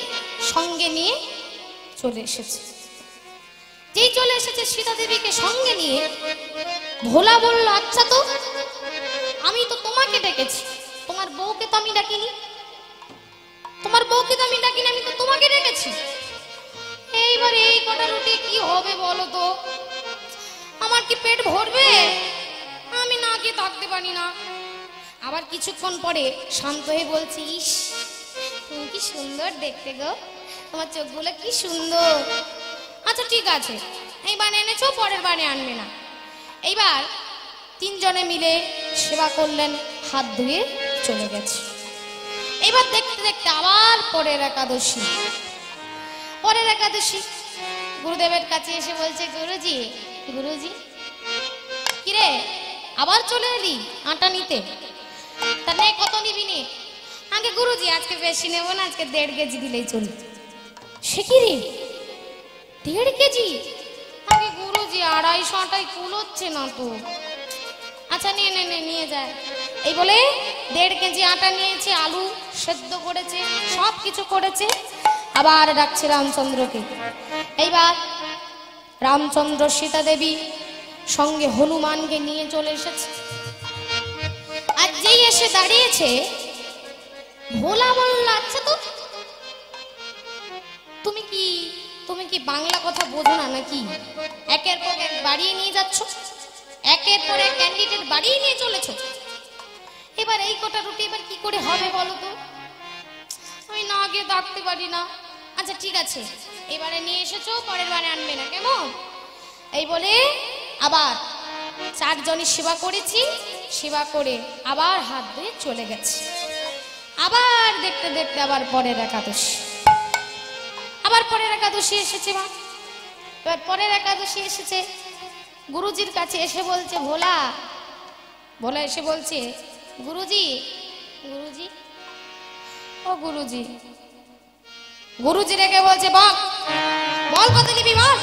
S1: সঙ্গে নিয়ে চলে এসেছে। যেই চলে এসেছে সীতা দেবীকে সঙ্গে নিয়ে, ভোলা বলল, আচ্ছা তো আমি তো তোমাকে ডেকেছি, তোমার বউকে তো আমি ডাকিনি, তোমার বউকে তো আমি ডাকিনি, আমি তো তোমাকে ডেকেছি। এইবার এই কটা রুটি কি হবে বলো তো, আমার কি পেট ভরবে? আমি না খেয়ে থাকতে পারি না। আবার কিছুক্ষণ পরে শান্ত হয়ে বলছি, ইস তুমি কি সুন্দর দেখতে গো, তোমার চোখগুলো কি সুন্দর। আচ্ছা ঠিক আছে, এইবার এনেছো, পরের বারে আনবে না। এইবার তিনজনে মিলে সেবা করলেন, হাত ধুয়ে চলে গেছে। এবার দেখতে দেখতে আবার পরের একাদশী। পরের একাদশী গুরুদেবের কাছে এসে বলছে, গুরুজি গুরুজি কিরে আবার চলে এলি আটা নিতে? তা নে, কত নিবি নে? আগে গুরুজি আজকে বেশি নেবো না, আজকে 1.5 কেজি দিলেই চলবে। সে কি রে 1.5 কেজি? আগে গুরুজি 250 আটাই কুলোচ্ছে না তো। আচ্ছা নিয়ে নে নে, নিয়ে যায়। এই বলে 1.5 কেজি আটা নিয়েছে, আলু সেদ্ধ করেছে, সব কিছু করেছে, আবার ডাকছে রামচন্দ্রকে। এইবার রামচন্দ্র সীতা দেবী সঙ্গে হনুমানকে নিয়ে চলে এসেছে। আর যেই এসে দাঁড়িয়েছে, ভোলা বলল, আচ্ছা তো তুমি কি বাংলা কথা বোঝো না নাকি? একের পর এক বাড়িয়ে নিয়ে যাচ্ছ, একের পর এক ক্যান্ডিডেট বাড়িয়ে নিয়ে চলেছো। এবার এই কটা রুটি এবার কি করে হবে বলো তো, আমি না গিয়ে থাকতে পারি না। আচ্ছা ঠিক আছে, এবারে নিয়ে এসেছো, পরের বারে আনবে না, কেমন? এই বলে আবার 4 জনই সেবা করেছি, সেবা করে আবার হাত ধুয়ে চলে গেছে। আবার দেখতে দেখতে আবার পরের একাদশী, আবার পরের একাদশী এসেছে। মা এবার পরের একাদশী এসেছে, গুরুজির কাছে এসে বলছে, ভোলা ভোলা এসে বলছে, গুরুজি গুরুজি ও গুরুজি। গুরুজি রেগে বলছে, বল বল কত নিবি বল।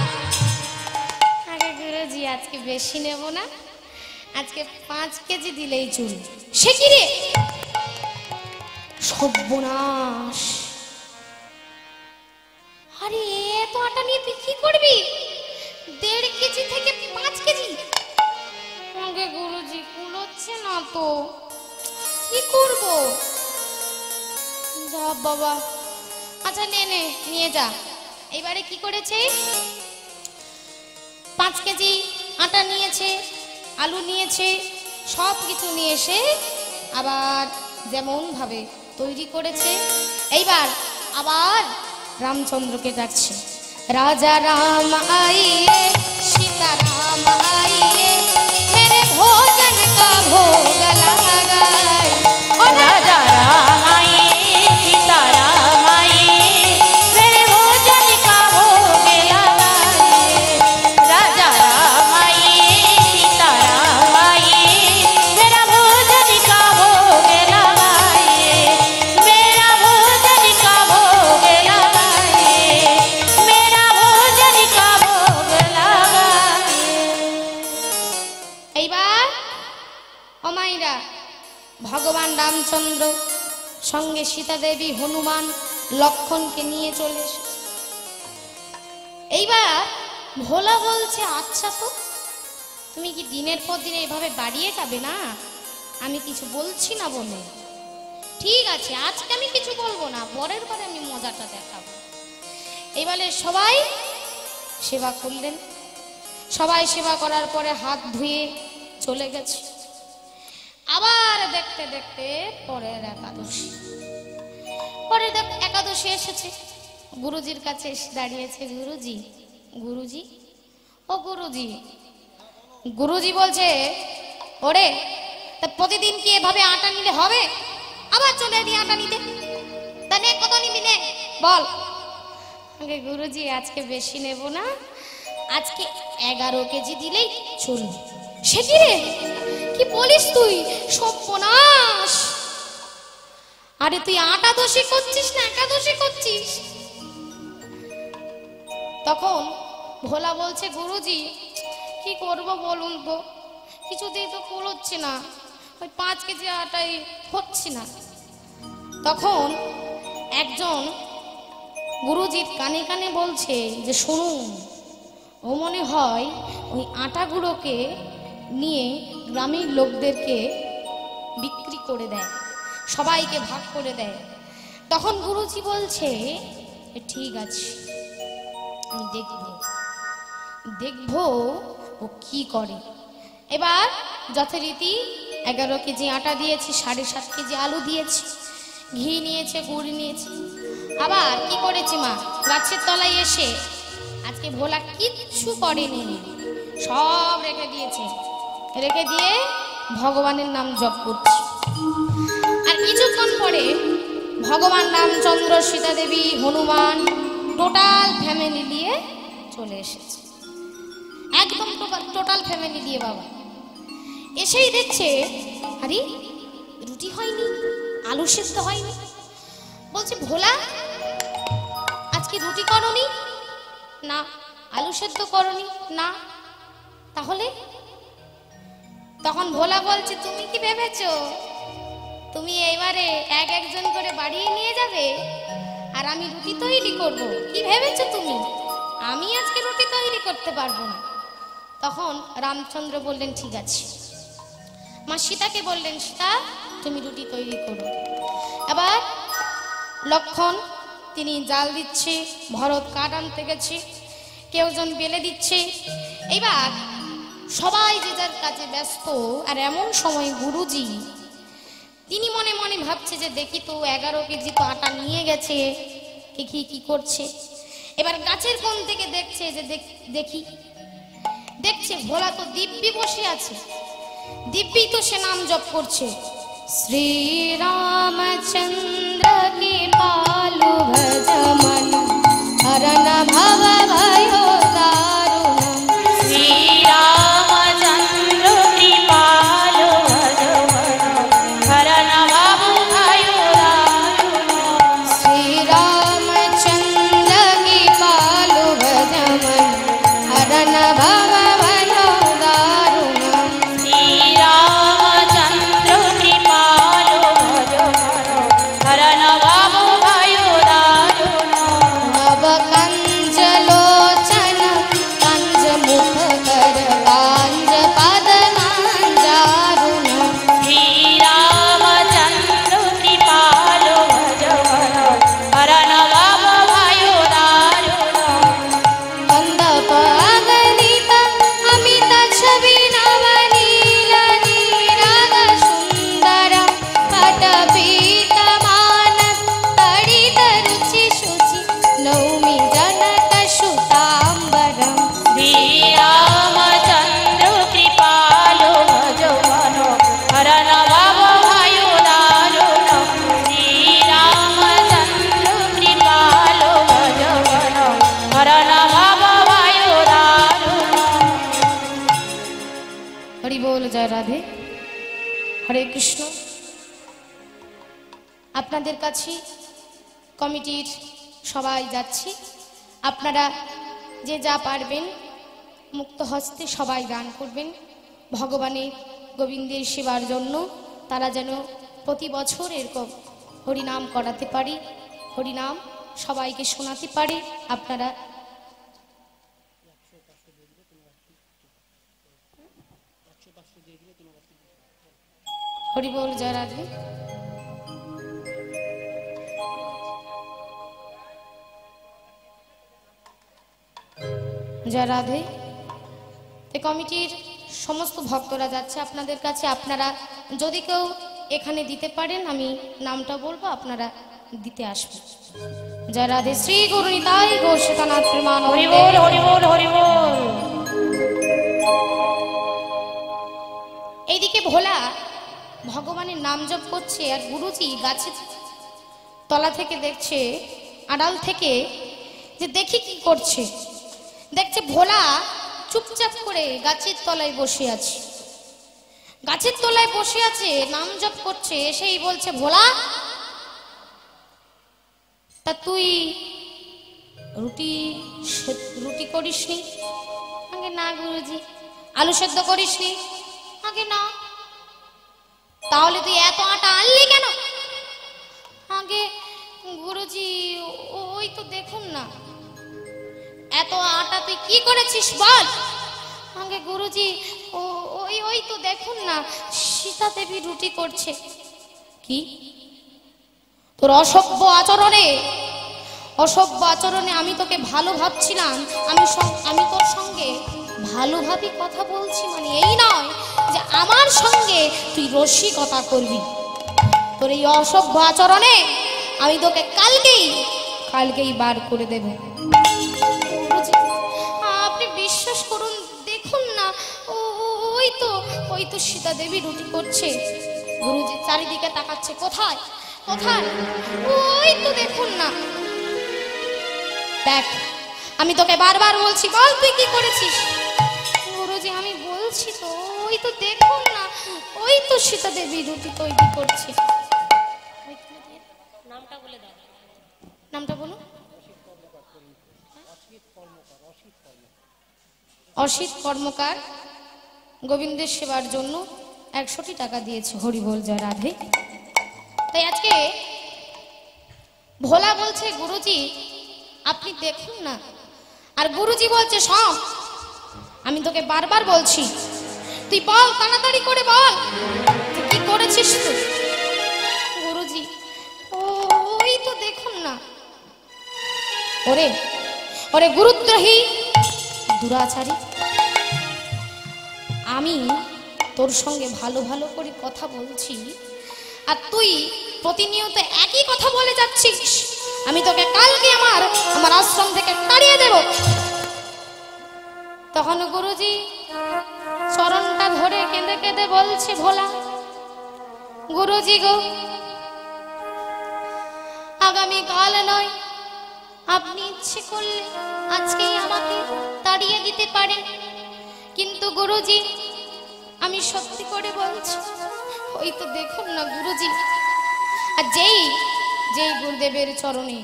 S1: আরে গুরুজি আজকে বেশি নেব না, আজকে 5 কেজি দিলেই চলবে। সে কি রে, সর্বনাশ! আরে এত আটা নিয়ে তুই কি করবি? 1.5 কেজি থেকে 5 কেজি? আগে গুরুজি কুলোচ্ছে না তো, কি করব? যা বাবা, আচ্ছা নে নে নিয়ে যা। এবারে কি করেছে, 5 কেজি আটা নিয়েছে, আলু নিয়েছে, সব কিছু নিয়ে এসে আবার যেমন ভাবে তৈরি করেছে। এইবার আবার রামচন্দ্রকে ডাকছে, রাজা রাম আইয়ে सीता राम आइए मेरे भोजन का भोग लगाए।
S2: और राजा राम आइए सीता राम आइए मेरे भोजन का भोग लगाए। राजा राम आइए सीता राम आइए मेरा भोजन का भोग लगाए। मेरा भोजन का भोग लगाए। मेरा भोजन का भोग लगाए।
S1: এইবার অমাইরা ভগবান রামচন্দ্র সঙ্গে সীতা দেবী হনুমান লক্ষণকে নিয়ে চলে এসেছে। এইবার ভোলা বলছে, আচ্ছা তো তুমি কি দিনের পর দিন এইভাবে বাড়িয়ে যাবে না? আমি কিছু বলছি না বলে, ঠিক আছে আজকে আমি কিছু বলবো না, পরের বারে আমি মজাটা দেখাবো। এইবারে সবাই সেবা করলেন, সবাই সেবা করার পরে হাত ধুয়ে চলে গেছে। আবার দেখতে দেখতে পরের একাদশী, পরের একাদশী এসেছে, গুরুজির কাছে এসে দাঁড়িয়েছে, গুরুজি গুরুজি ও গুরুজি। গুরুজি বলছে, ওরে তা প্রতিদিন কি এভাবে আটা নিলে হবে? আবার চলে এলি আটা নিতে, তা নে কত নিবি নে বল। আগে গুরুজি আজকে বেশি নেব না, আজকে 11 কেজি দিলেই চলবে। সে কি রে, কি বলিস তুই? সর্বনাশ! আরে তুই আটা দোষী করছিস না একাদশী করছিস? তখন ভোলা বলছে গুরুজি কি করব বলুন তো, কিছুতেই তো কুলোচ্ছে না, ওই 5 কেজি আটাই হচ্ছে না। তখন একজন গুরুজির কানে কানে বলছে যে শুনুন, ও মনে হয় ওই আটাগুলোকে নিয়ে গ্রামের লোকদেরকে বিক্রি করে দেয়, সবাইকে ভাগ করে দেয়। তখন গুরুজি বলছে ঠিক আছে, আমি দেখবো ও কি করে। এবার যথারীতি 11 কেজি আটা দিয়েছি, 7.5 কেজি আলু দিয়েছি, ঘি নিয়েছে, গুড় নিয়েছে। আবার কি করেছি মা, গাছের তলায় এসে আজকে ভোলা কিচ্ছু করেনি, সব রেখে দিয়েছে, রেখে দিয়ে ভগবানের নাম জপ করছি। আর কিছুক্ষণ পরে ভগবান রামচন্দ্র, সীতা দেবী, হনুমান টোটাল ফ্যামিলি নিয়ে চলে এসেছে, একদম টোটাল ফ্যামিলি দিয়ে। বাবা এসেই দেখছে আরে রুটি হয়নি, আলু সেদ্ধ হয়নি। বলছে ভোলা আজকে রুটি করনি? না। আলু সেদ্ধ করনি? না। তাহলে? তখন ভোলা বলছে তুমি কি ভেবেছো তুমি এইবারে একজন করে বাড়িয়ে নিয়ে যাবে আর আমি রুটি তৈরি করব? কি ভেবেছো তুমি? আমি আজকে রুটি তৈরি করতে পারবো না। তখন রামচন্দ্র বললেন ঠিক আছে। মা সীতাকে বললেন সীতা তুমি রুটি তৈরি করো। আবার লক্ষণ তিনি জাল দিচ্ছে, ভরত কাঠ আনতে গেছে, কেউজন বেলে দিচ্ছে। এবার সবাই যে যার কাজে ব্যস্ত। আর এমন সময় গুরুজি তিনি মনে মনে ভাবছে যে দেখি তো 11 কেজি তো আটা নিয়ে গেছে, দেখি কি করছে। এবার গাছের কোণ থেকে দেখছে যে দেখছে ভোলা তো দিব্যি বসে আছে, দিব্যি তো সে নাম জপ করছে, শ্রী রামচন্দ্র কি পালু ভজ মন হরণ ভব भयो দারুণ।
S2: শ্রী রামচন্দ্র কৃপালু ভজ মন হরণ ভব भयो দারুণ।
S1: শ্রী রামচন্দ্র কি পালু ভজ মন হরণ ভব भयो দারুণ।
S2: শ্রী রামচন্দ্র কৃপালু ভজ মন হরণ ভব भयो দারুণ।
S1: নব কঞ্জ লোচন কঞ্জ মুখ কর কাঞ্জ পদ নাঞ্জারুণ।
S2: শ্রী রামচন্দ্র কৃপালু ভজ মন হরণ ভব भयो দারুণ।
S1: কন্দপ অগণিত অমিত ছবি নবনীল নীরাগ সুন্দর পট পীতমান তড়িত রুচি শুচি নৌমি জনক সুতাম্বরম।
S2: শ্রী রামচন্দ্র কৃপালু ভজ মন হরণ ভব भयो দারুণ। শ্রী রামচন্দ্র কৃপালু ভজ মন হরণ ভব भयो দারুণ।
S1: হরি বল, জয় রাধে, হরে কৃষ্ণ। আপনাদের কাছে কমিটির সবাই যাচ্ছি, আপনারা যে যা পারবেন মুক্ত হস্তে সবাই দান করবেন ভগবানের গোবিন্দের সেবার জন্য। তারা যেন প্রতি বছর এরকম হরিনাম করাতে পারি, হরিনাম সবাইকে শোনাতে পারি। আপনারা হরি বল, জয় রাধে। জয় রাধে। তো কমিটির সমস্ত ভক্তরা যাচ্ছে আপনাদের কাছে, আপনারা যদি কেউ এখানে দিতে পারেন আমি নামটা বলবো, আপনারা দিতে আসবেন। জয় রাধে। শ্রী গুরু নিতাই গৌর সীতানাথ
S2: হরি
S1: প্রেমানন্দে।
S2: বল, হরি বল, হরি বল।
S1: এইদিকে ভোলা ভগবানের নাম জপ করছে আর গুরুজি গাছে তলা থেকে দেখছে, আড়াল থেকে, যে দেখি কি করছে। দেখছে ভোলা চুপচাপ করে গাছের তলায় বসে আছে। গাছের তলায় বসে আছে, নাম জপ করছে। এসেই বলছে, ভোলা, তা তুই রুটি করিসনি? আগে না গুরুজি। আলু সেদ্ধ করিসনি? আগে না। তাহলে তুই এত আটা আনলি কেন? আগে গুরুজি ওই তো দেখুন না। এত আটা তুই কি করেছিস বল? আগে গুরুজি ওই ওই তো দেখুন না, সীতা দেবী রুটি করছে। কি তোর অসভ্য আচরণে আমি তোকে ভালো ভাবছিলাম, আমি তোর সঙ্গে ভালোভাবে কথা বলছি, মানে এই নয় যে আমার সঙ্গে তুই রসিকতা করবি। তোর এই অসভ্য আচরণে আমি তোকে কালকেই বার করে দেব। আপনি বিশ্বাস করুন, দেখুন না, ওই তো সীতা দেবী রুটি করছে। গুরুজি চারিদিকে তাকাচ্ছে, কোথায় কোথায়? ওই তো দেখুন না। দেখ, আমি তোকে বারবার বলছি, বল তুই কি করেছিস? গুরুজি আমি বলছি তো, ওই তো দেখুন না, ওই তো সীতা দেবী রুটি তৈরি করছে।
S2: নামটা বলে দাও।
S1: নামটা বলুন। অসিত কর্মকার গোবিন্দের সেবার জন্য 100টি টাকা দিয়েছে। হরি বল জয় রাধে। তাই আজকে ভোলা বলছে, গুরুজি আপনি দেখুন না। আর গুরুজি বলছে, শোন, আমি তোকে বারবার বলছি, তুই বল, তাড়াতাড়ি করে বল তুই কি করেছিস তুই? গুরুজি ওই তো দেখুন না। ওরে ওরে গুরুদ্রোহী দুরাচারী, আমি তোর সঙ্গে ভালো ভালো করে কথা বলছি আর তুই প্রতিনিয়ত একই কথা বলে যাচ্ছিস। আমি তোকে কালকে আমার আশ্রম থেকে তাড়িয়ে দেব। তখন গুরুজি চরণটা ধরে কেঁদে কেঁদে বলছে, ভোলা, গুরুজি গো, আগামী কাল নয়, আপনি ইচ্ছে করলে আজকেই আমাকে তাড়িয়ে দিতে পারেন, কিন্তু গুরুজি আমি সত্যি করে বলছি, ওই তো দেখুন না গুরুজি। আর যেই গুরুদেবের চরণে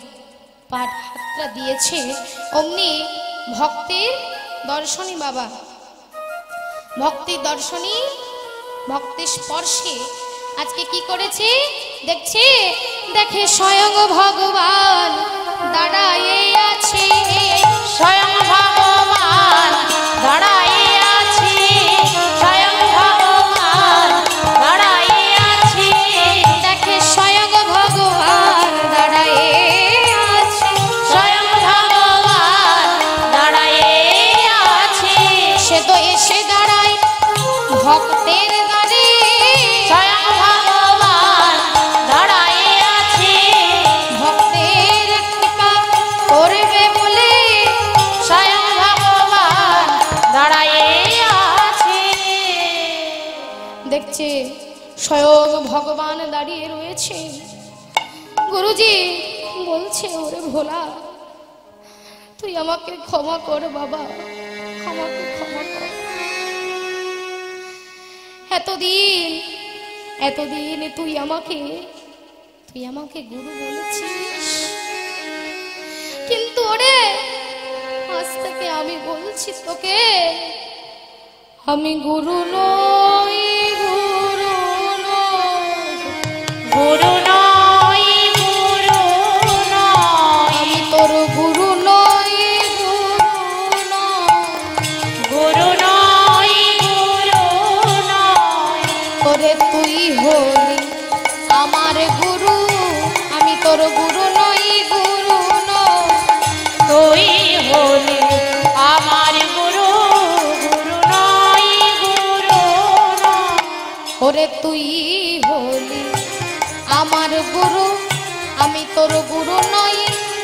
S1: পাঠ হাতটা দিয়েছে, অমনি ভক্তের দর্শনী বাবা, ভক্তির দর্শনী, ভক্তের স্পর্শে আজকে কি করেছে দেখছে, দেখে স্বয়ং ভগবান দাঁড়ায়ে আছে,
S2: স্বয়ং ভগবান দাঁড়ায়ে আছে, স্বয়ং ভগবান দাঁড়ায়ে আছে,
S1: দেখে স্বয়ং ভগবান দাঁড়ায়ে আছে,
S2: স্বয়ং ভগবান দাঁড়ায়ে আছে,
S1: সে তো এসে দাঁড়ায় ভক্তের দ্বারে,
S2: স্বয়ং ভগবান দাঁড়ায়ে আছে,
S1: ভক্তের কৃপা করবে বলে,
S2: স্বয়ং ভগবান দাঁড়ায়ে আছে।
S1: দেখছে স্বয়ং ভগবান দাঁড়িয়ে রয়েছে। গুরুজি বলছে, ওরে ভোলা, তুই আমাকে ক্ষমা কর বাবা, আমাকে ক্ষমা কর। এতদিন তুই আমাকে গুরু বলেছিস, কিন্তু ওরে আজ থেকে আমি বলছি তোকে, আমি গুরু নই, গুরু নই,
S2: গুরু নয়, গুরু নয়,
S1: আমি তোর গুরু নই, গুরু নই,
S2: গুরু নয়, গুরু নয়,
S1: তোরে তুই হলি আমার গুরু, আমি তোর গুরু নই, গুরু নই,
S2: তুই হলি আমার গুরু, গুরু নয়, গুরু নয়,
S1: ওরে তুই হলি আমার গুরু, আমি তোর গুরু নই,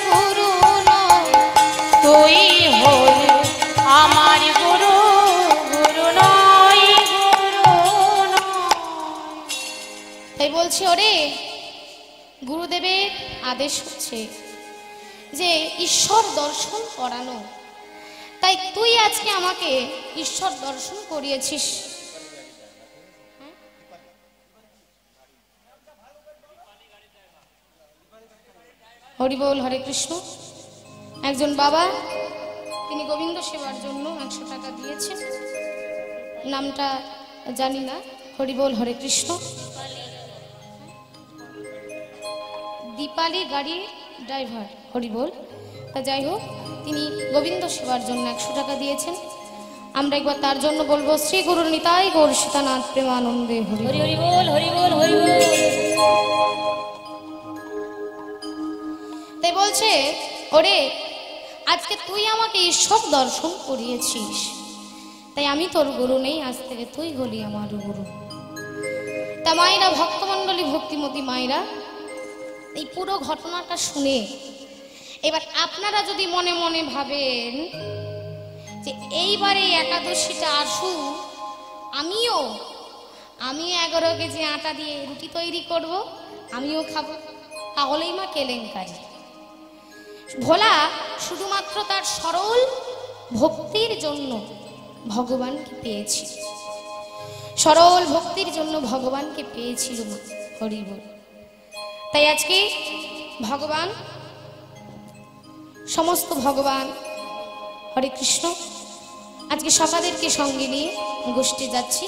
S1: গুরু নই,
S2: তুই হলি আমার গুরু, গুরু নয়, গুরু নয়।
S1: তাই বলছি, ওরে গুরুদেবের আদেশ হচ্ছে যে ঈশ্বর দর্শন করানো, তাই তুই আজকে আমাকে ঈশ্বর দর্শন করিয়েছিস। হরি বল, হরে কৃষ্ণ। একজন বাবা, তিনি গোবিন্দ সেবার জন্য 100 টাকা দিয়েছেন, নামটা জানি না। হরি বল, হরে কৃষ্ণ। দীপালি গাড়ির ড্রাইভার, হরি বল। তা যাই হোক, তিনি গোবিন্দ সেবার জন্য 100 টাকা দিয়েছেন। আমরা একবার তার জন্য বলবো শ্রী গুরু নিতাই গৌর সীতানাথ প্রেমানন্দে হরি
S2: হরি হরি বল, হরি বল, হরি বল।
S1: তাই বলছে, ওরে আজকে তুই আমাকে ঈশ্বর দর্শন করিয়েছিস, তাই আমি তোর গুরু নেই, আজ থেকে তুই হলি আমার গুরু। তা মায়েরা, ভক্তমণ্ডলী, ভক্তিমতী মায়েরা, এই পুরো ঘটনাটা শুনে এবার আপনারা যদি মনে মনে ভাবেন যে এইবারে একাদশীটা আসু, আমিও 11 কেজি আটা দিয়ে রুটি তৈরি করব, আমিও খাবো, তাহলেই মা কেলেঙ্কারি। ভোলা শুধুমাত্র তার সরল ভক্তির জন্য ভগবানকে পেয়েছি, সরল ভক্তির জন্য ভগবানকে পেয়েছিল মা। হরি বল। তাই আজকে ভগবান, সমস্ত ভগবান, হরে কৃষ্ণ, আজকে সকাদেরকে সঙ্গে নিয়ে গোষ্ঠী যাচ্ছি।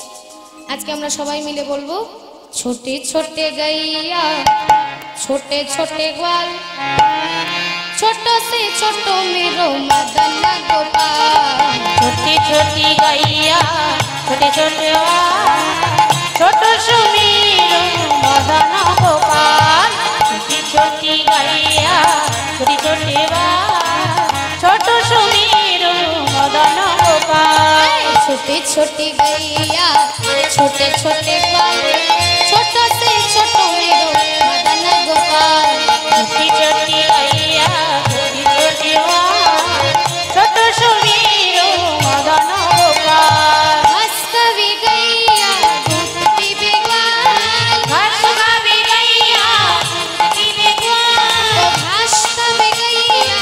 S1: আজকে আমরা সবাই মিলে বলবো, ছোটে ছোটে গাইয়া ছোটে ছোটে গ্वाल, ছোট সে ছোট मेरो मदन गोपाल।
S2: छोटी छोटी गैया छोटे छोटे छोट सुमीर मदन गोपाल। छोटी छोटी गैया छोटी छोटी छोट सुमीर मदन गोपाल।
S1: छोटे छोटे गैया छोटे छोटे ग्वाल, छोट से छोट मेरो मदन गोपाल।
S2: छोटी छोटी गैया छोटी छोटी छोट सुमीर मदन गोपाल।
S1: घास खावे गैया दूध पीवे ग्वाल,
S2: घास खावे गैया दूध पीवे ग्वाल।
S1: घास खावे गैया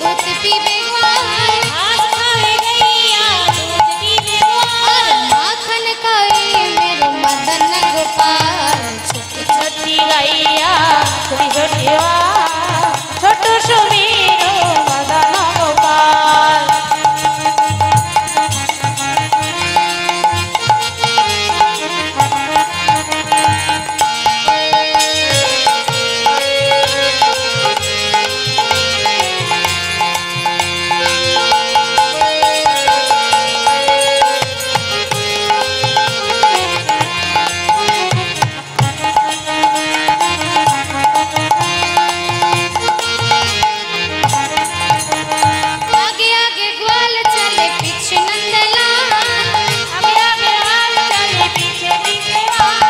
S1: दूध पीवे ग्वाल,
S2: घास खावे गैया दूध पीवे
S1: और
S2: ग्वाल।
S1: माखन खाए मेरो मदन गोपाल। छोटे
S2: छोटी गैया छोटी छोटी छोट सुमीर मदन गोपाल।
S1: आगे आगे ग्वाल चले पीछे नंदलाल,
S2: आगे आगे हाल चले पीछे पीछे हाल।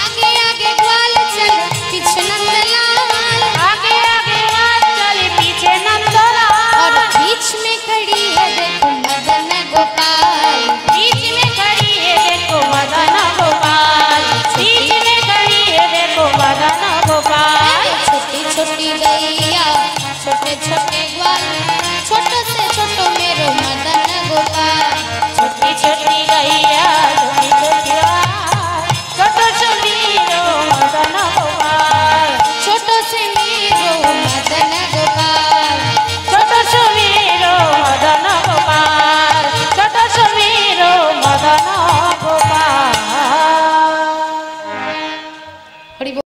S1: आगे आगे ग्वाल चले पीछे नंदलाल,
S2: आगे आगे हाल चले पीछे नंदलाल।
S1: और बीच में खड़ी है देखो मदन गोपाल।
S2: बीच में खड़ी है देखो मदन गोपाल। बीच में खड़ी है देखो मदन गोपाल।
S1: छोटी छोटी गैया छोटे छोटे ग्वाल,